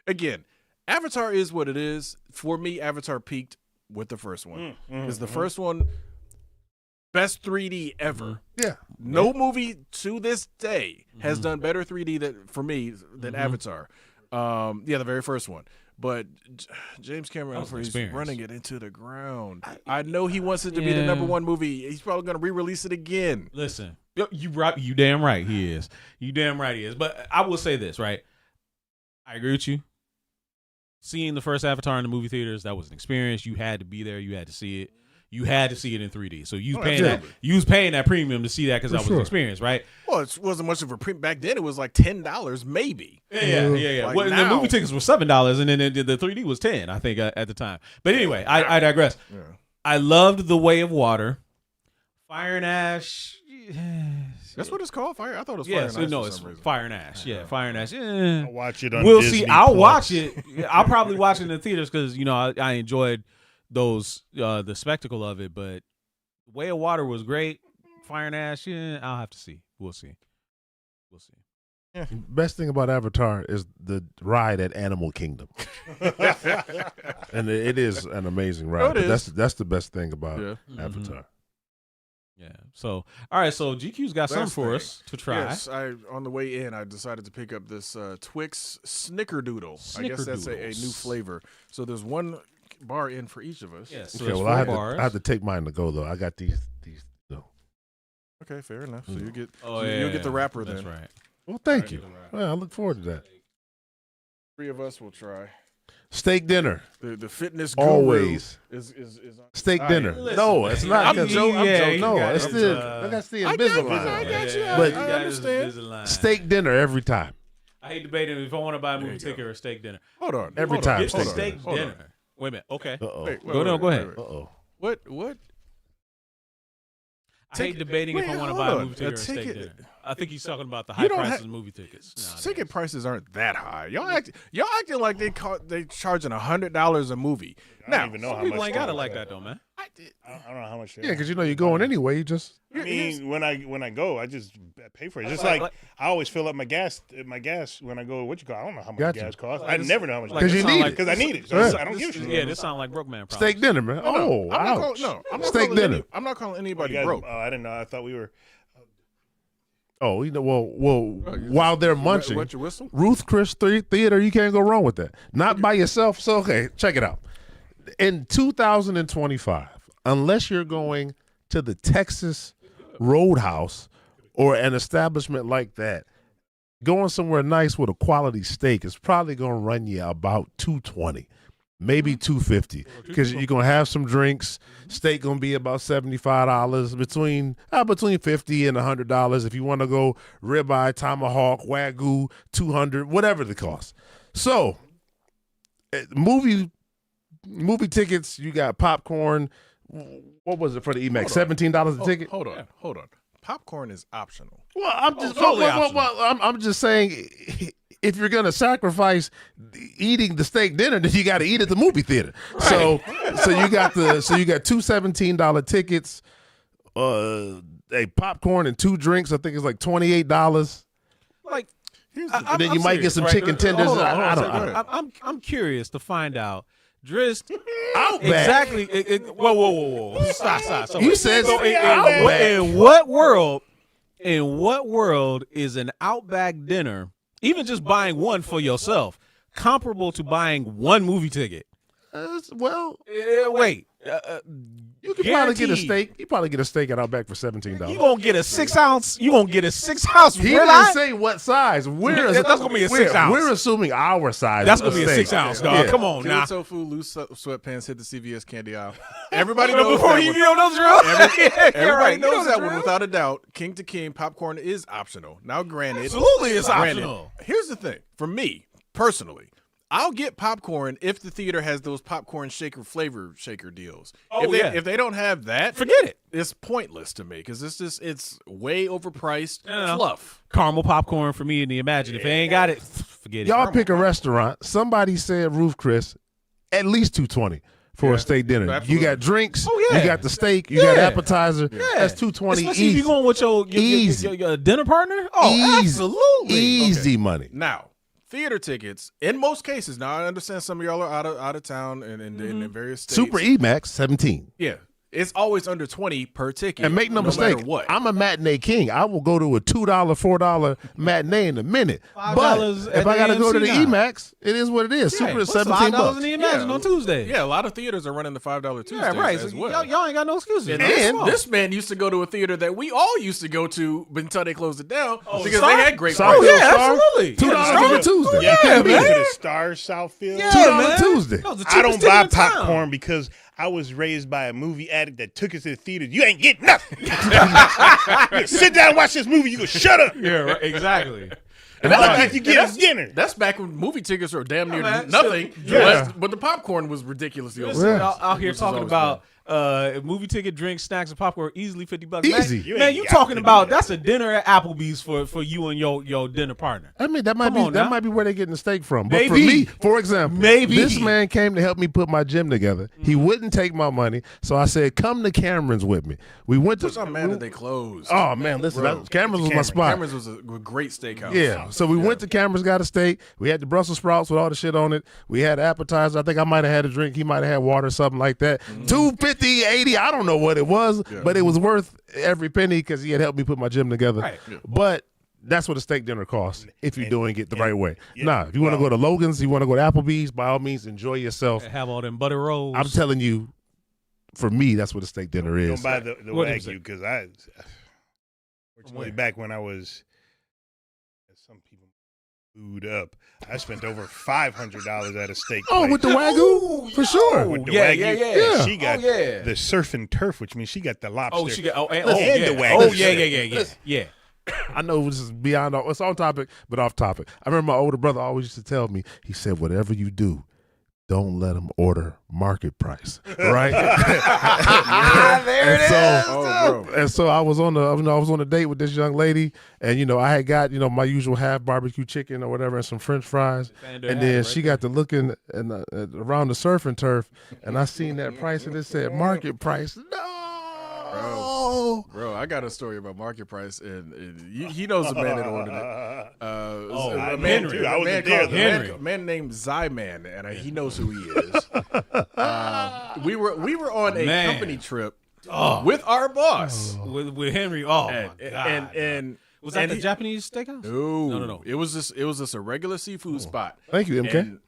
Again, Avatar is what it is. For me, Avatar peaked with the first one. Because the first one, best 3D ever. Yeah. No movie to this day has done better 3D for me than Avatar. The very first one. But James Cameron, was an he's experience. running it into the ground. I know he wants it to be the number one movie. He's probably going to re-release it again. Listen, you damn right he is. You damn right he is. But I will say this, right? I agree with you. Seeing the first Avatar in the movie theaters, that was an experience. You had to be there. You had to see it. You had to see it in 3D. So you was paying that premium to see that because that was an experience, right? Well, it wasn't much of a print back then. It was like $10, maybe. Yeah. Like Well, the now- movie tickets were $7, and then the 3D was $10, I think, at the time. But anyway, I digress. Yeah. I loved The Way of Water. Fire and Ash. That's what it's called. Fire. I thought it was Fire Yeah, and so Ash no, for it's some reason. Fire and Ash. Yeah, Fire and Ash. I'll watch it on We'll Disney see. I'll Plus. watch it. I'll probably watch it in the theaters because I enjoyed those the spectacle of it. But Way of Water was great. Fire and Ash. Yeah, I'll have to see. We'll see. Best thing about Avatar is the ride at Animal Kingdom, and it is an amazing ride. No, it but is. that's the best thing about Yeah. Avatar. Yeah. So all right. So GQ's got something Last for thing. us to try. Yes, on the way in, I decided to pick up this Twix Snickerdoodle. I guess that's a new flavor. So there's one bar in for each of us. Yes. So Okay, it's well I 4 have, bars. to, I have to take mine to go though. I got these. No. Okay, fair enough. So you get you'll get the wrapper That's then. right. Well, thank you. Well, I look forward to that. 3 of us will try. Steak dinner, The fitness guru always. is on Steak side. dinner. Listen, no, it's not. I'm 'cause- joking. I'm joking. No, You it's got the it. that's the I got you. Invisalign. I got you. But- I understand. Steak dinner every time. I hate debating if I want to buy a movie you go. ticket or a steak dinner. Hold on. Every hold time on, It's the hold on, steak hold on. dinner. Wait a minute. Okay. Uh oh. Wait, Go ahead. Uh oh. What? I hate debating if I want to hold buy a on. movie ticket or a steak ticket- dinner. I think he's talking about the high You don't prices have- of movie tickets. nowadays. Ticket prices aren't that high. Y'all acting like they charging $100 a movie. I Now, don't even know Some how people much. ain't got it they like are. that though, man. I don't know how much. Yeah, because you're going anyway. You just I mean, when I go, I just pay for it. Just Like- like I always fill up my gas when I go. What you call? I don't know how much Gotcha. gas costs. Like I this- never know how much. like because it you sound need like- it. because I need it. So Yeah. I don't give a shit. Yeah, this sound like broke man. Steak dinner, man. Oh, ouch. I'm not Steak calling dinner. I'm not calling You anybody guys- broke. I didn't know. I thought we were. Oh, while they're munching, Wet your whistle? Ruth Chris Theater, you can't go wrong with that. Not by yourself. So, okay, check it out. In 2025, unless you're going to the Texas Roadhouse or an establishment like that, going somewhere nice with a quality steak is probably going to run you about $220, maybe $250, because you're going to have some drinks. Steak going to be about $75, between $50 and $100 if you want to go ribeye, tomahawk, wagyu, $200, whatever the cost. So, movie tickets, you got popcorn. What was it for the EMAX? $17 a ticket. Hold on. Popcorn is optional. Well, I'm just totally I'm just saying, if you're gonna sacrifice eating the steak dinner, then you got to eat at the movie theater. So you got two $17 tickets, a popcorn and 2 drinks. I think it's like $28. Like, Here's the And then you might get some chicken tenders. Hold on, I hold don't on, know. I'm curious to find out. Drist, Outback. exactly. Whoa. Stop. You said So Outback. in what world is an Outback dinner, even just buying one for yourself, comparable to buying one movie ticket? Well, Wait. you can probably get a Guaranteed. steak. You probably get a steak at Outback for $17. You gonna get a 6 ounce? You gonna get a 6 ounce? He didn't say what size. That's gonna be a 6 ounce. We're assuming our size. That's of gonna be a steak. 6 ounce, dog. Yeah. Come on Killer now. tofu, loose sweatpants hit the CVS candy aisle. Everybody knows Before that you one. know those rules, Everybody knows that one without a doubt. King to king, popcorn is optional. Now, granted, Absolutely, it's granted, optional. Here's the thing. For me, personally, I'll get popcorn if the theater has those popcorn flavor shaker deals. Oh, yeah. If they don't have that, Forget it. It's pointless to me because it's way overpriced No. fluff. Caramel popcorn for me and the Imagine. If they ain't got it, forget it. Y'all pick a restaurant. Somebody said Ruth Chris, at least $220 for a steak dinner. Absolutely. You got drinks. Oh, yeah. You got the steak. You got Yeah. appetizer. That's $220 Especially if easy. you're going with your Easy. dinner partner. Oh, Easy. absolutely. Easy money. Now, theater tickets, in most cases, now I understand some of y'all are out of town and in various states. Super EMAX, 17. Yeah. It's always under 20 per ticket. And make no matter mistake, what. I'm a matinee king. I will go to a $2, $4 matinee in a minute. $5 But at if I the got to go to the AMC now. EMAX, it is what it is. Super is What's $17. $5 in the Imagine on Tuesday? Yeah, a lot of theaters are running the $5 Tuesdays Yeah, right. as So well. y'all ain't got no excuses. And man. this man used to go to a theater that we all used to go to until they closed it down because Star? they had great Southfield prices. yeah, Star, absolutely. $2 Yeah, on a Tuesday. Yeah, Yeah, man. man. To the Star Southfield. Yeah, $2 man. Tuesday. That was the I don't cheapest buy ticket in town. popcorn because I was raised by a movie addict that took us to the theater. You ain't getting nothing. Sit down and watch this movie. You go shut up. Yeah, right, exactly. And that's you get dinner. That's back when movie tickets were damn near man, nothing. Yeah. But the popcorn was ridiculously Listen, overpriced. out here Which is talking always about movie ticket, drinks, snacks, and popcorn easily $50. Easy. Man, you talking about that's a dinner at Applebee's for you and your dinner partner. I mean, that might be where they're getting the steak from. But Maybe. for me, for example, Maybe. this man came to help me put my gym together. He wouldn't take my money, so I said, "Come to Cameron's with me." We went to. I'm mad that they closed. Oh man, listen, Bro. Cameron's was my spot. Cameron's was a great steakhouse. Yeah, so we went to Cameron's, got a steak. We had the Brussels sprouts with all the shit on it. We had appetizer. I think I might have had a drink. He might have had water or something like that. $250, $80. I don't know what it was, but it was worth every penny because he had helped me put my gym together. Right. Yeah. But that's what a steak dinner costs if you're doing it the right way. Yeah, If you want to go to Logan's, you want to go to Applebee's, by all means, enjoy yourself. Have all them butter rolls. I'm telling you, for me, that's what a steak dinner is. Don't buy the What is Wagyu it? because fortunately, back when I was, as some people food up, I spent over $500 at a steak Oh, place. with the Wagyu? For sure. With the yeah, Wagyu. Yeah. She got yeah. the surf and turf, which means she got the lobster. Oh, she got And yeah. the Wagyu. Oh, yeah. I know this is beyond all, it's on topic, but off topic. I remember my older brother always used to tell me, he said, whatever you do, don't let them order market price, right? There it is. And so I was on a date with this young lady, and I had got my usual half barbecue chicken or whatever and some French fries, and then she got to looking and around the surf and turf, and I seen that price and it said market price. No, Bro, I got a story about market price, and he knows the man that ordered it. A man, Henry. I wasn't called- there, a man named Zyman, and he knows who he is. We were on a Man. company trip with our boss. with Henry. Oh And, my god. and was that and the he- Japanese steakhouse? No. It was just a regular seafood spot. Thank you, MK.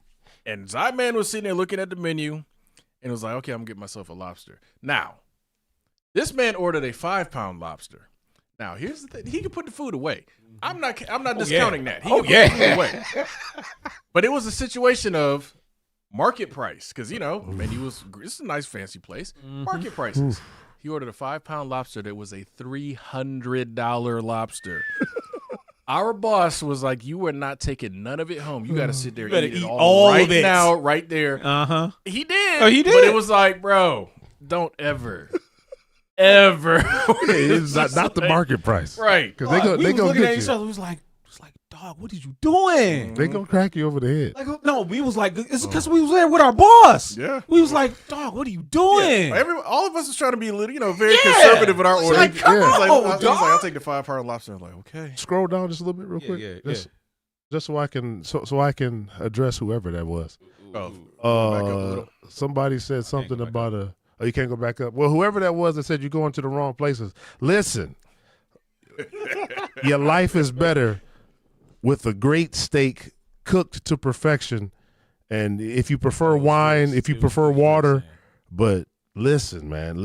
And Zyman was sitting there looking at the menu and was like, okay, I'm gonna get myself a lobster. Now, this man ordered a 5-pound lobster. Now, here's the thing. He can put the food away. I'm not discounting that. He can put the food away. But it was a situation of market price. Because, menu was, this is a nice fancy place. Market prices. He ordered a 5-pound lobster that was a $300 lobster. Our boss was like, you are not taking none of it home. You got to sit there and eat it all right now, right there. Uh-huh. He did. Oh, he did? But it was like, bro, don't ever. It's not the market price, Right. Because We they was go looking at get each you. other. We was like, dog, what are you doing? They gonna crack you over the head. Like, no, we was like, it's because we was there with our boss. Yeah. We was like, dog, what are you doing? All of us was trying to be a little, very conservative with our It's order. like, come He's like, on, he's like, dog. I'll take the 5-pound lobster. I'm like, okay. Scroll down just a little bit, real quick. Just so I can address whoever that was. Oh, back up a little. Somebody said something about oh, you can't go back up. Well, whoever that was that said you're going to the wrong places. Listen, your life is better with a great steak cooked to perfection. And if you prefer wine, if you prefer water, but listen, man,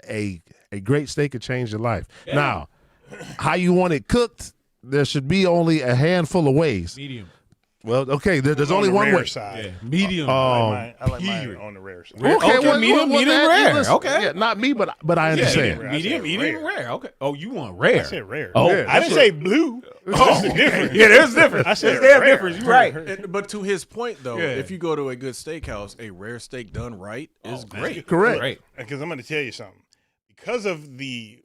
a great steak could change your life. Yeah. Now, how you want it cooked, there should be only a handful of ways. Medium. Well, okay, there's On only the one rare way. side. Medium. I like mine period. on the rare side. Okay, medium rare. listen, Okay. yeah, not me, but I understand. rare. Medium rare. Okay. Oh, you want rare? I said rare. Oh, Yeah, I didn't say blue. Oh, different. yeah, there's difference. I said There's damn rare. difference. You're right. But to his point, though, Yeah. if you go to a good steakhouse, a rare steak done right is great. Correct. Great. Because I'm going to tell you something. Because of the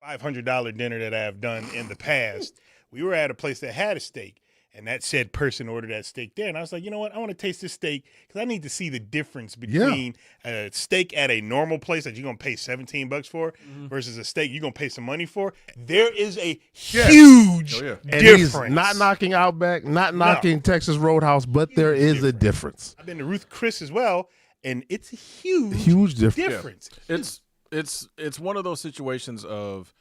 $500 dinner that I've done in the past, we were at a place that had a steak, and that said person ordered that steak there. And I was like, you know what? I want to taste this steak because I need to see the difference between a steak at a normal place that you're going to pay $17 for versus a steak you're going to pay some money for. There is a huge And difference. he's not knocking Outback, not knocking Texas Roadhouse, but there is a difference. I've been to Ruth Chris as well, and it's a huge, Huge difference. difference. It's one of those situations of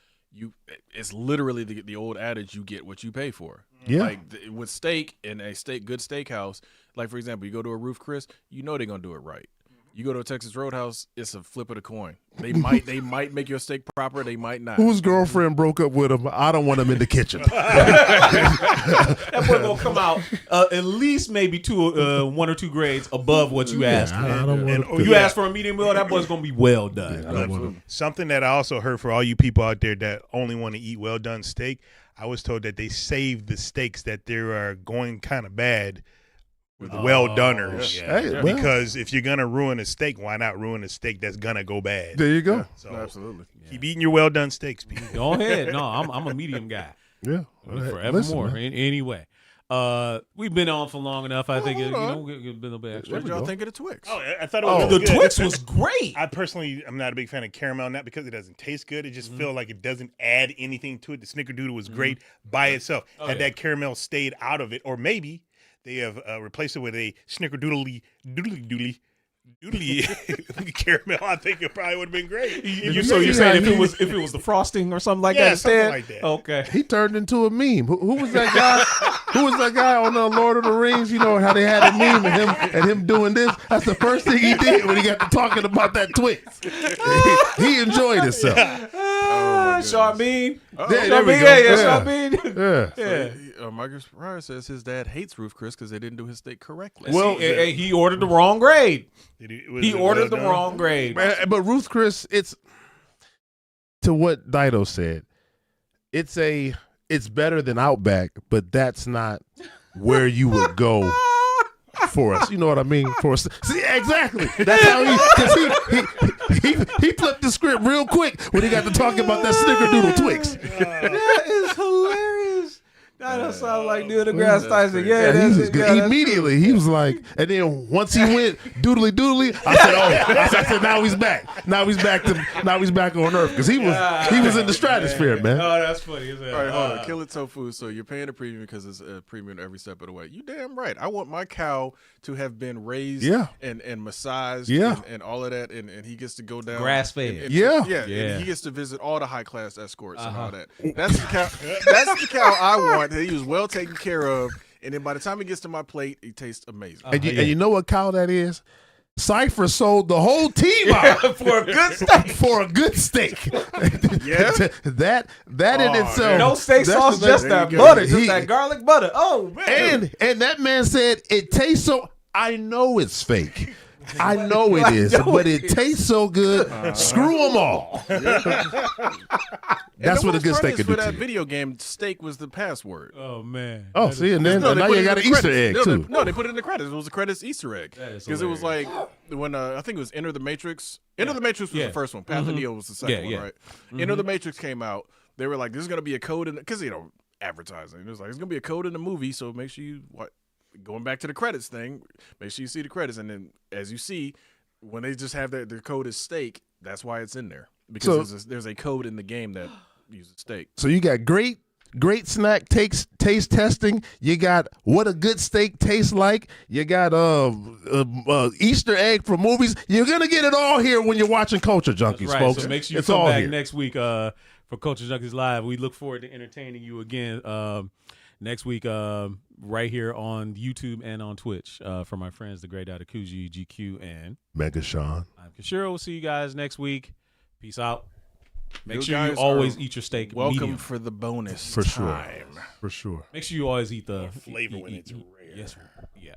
it's literally the old adage, you get what you pay for. Yeah. Like with steak in a good steakhouse, like for example, you go to a Ruth Chris, they're gonna do it right. You go to a Texas Roadhouse, it's a flip of the coin. They might make your steak proper, they might not. Whose girlfriend broke up with him? I don't want him in the kitchen. That boy gonna come out at least maybe 1 or 2 grades above what you asked for. I don't want You ask for a medium well, that boy's gonna be well done. I don't want him. Something that I also heard for all you people out there that only want to eat well done steak, I was told that they save the steaks that they are going kind of bad with well doners. Hey, well, Because if you're gonna ruin a steak, why not ruin a steak that's gonna go bad? there you go. So Absolutely. keep eating your well done steaks, people. Go ahead. No, I'm a medium guy. Yeah. Forevermore. Listen, Anyway. We've been on for long enough. I think hold on. we've been a little bit extra. What did y'all think of the Twix? Oh, I thought it was The good. Twix was great. I personally am not a big fan of caramel, not because it doesn't taste good. It just feel like it doesn't add anything to it. The Snickerdoodle was great by itself. Had that caramel stayed out of it, or maybe they have replaced it with a Snickerdoodly doodly caramel, I think it probably would have been great. So you're saying if it was the frosting or something like that something instead? like that. Okay. he turned into a meme. Who was that guy? Who was that guy on Lord of the Rings? You know how they had a meme and him doing this? That's the first thing he did when he got to talking about that Twix. He enjoyed himself. Sean Bean. There we go. Yeah, Sean Bean. Yeah. Marcus Pryor says his dad hates Ruth Chris because they didn't do his steak correctly. Well, he ordered the wrong grade. Was He it ordered well the done? wrong grade. But Ruth Chris, it's to what Dido said. It's better than Outback, but that's not where you would go for us. You know what I mean? For us. See, exactly. That's how he flipped the script real quick when he got to talking about that Snickerdoodle Twix. That is hilarious. That does sound like Neil deGrasse Tyson. Yeah, he was good. Immediately, he was like, and then once he went doodly, I said, I said, now he's back. Now he's back on Earth because he was in the stratosphere, man. Oh, that's funny. All right, hold on. Kill It Tofu. So you're paying a premium because it's a premium every step of the way. You damn right. I want my cow to have been raised and massaged and all of that, and he gets to go down. Grass-fed. And Yeah. And he gets to visit all the high-class escorts and all that. That's the cow. That's the cow I want. He was well taken care of, and then by the time he gets to my plate, he tastes amazing. And you know what cow that is? Cypher sold the whole team out For a good steak. for a good steak. Yeah. that in itself. No steak sauce, just There you that go. butter, just that garlic butter. Oh man! And that man said it tastes so. I know it's fake. I know it is, but it tastes so good. Screw them all. That's what a good steak could do for to that you. video game, steak was the password. Oh man! Oh, see, and then No, now put you it got in an the Easter egg credits. too. No, they put it in the credits. It was a credits Easter egg That is because it was like hilarious. when I think it was Enter the Matrix. Enter the Matrix was Yeah. the first one. Path of Neo was the second Yeah, one, right? Enter the Matrix came out. They were like, "There's gonna be a code in because advertising." It was like, "There's gonna be a code in the movie, so make sure you going back to the credits thing. Make sure you see the credits, and then as you see." When they just have their code is steak, that's why it's in there. Because there's a code in the game that uses steak. So you got great snack taste testing. You got what a good steak tastes like. You got Easter egg from movies. You're gonna get it all here when you're watching Culture Junkies, Right. folks. So make sure you it's come all back here. next week for Culture Junkies Live. We look forward to entertaining you again next week right here on YouTube and on Twitch for my friends, the Great Adakuji, GQ, and Mega Sean. I'm Kashiro. We'll see you guys next week. Peace out. Make You sure you guys always are eat your steak Welcome medium. for the bonus For sure. time. For sure. Make sure you always eat the Flavor when it's rare. Yes, yeah.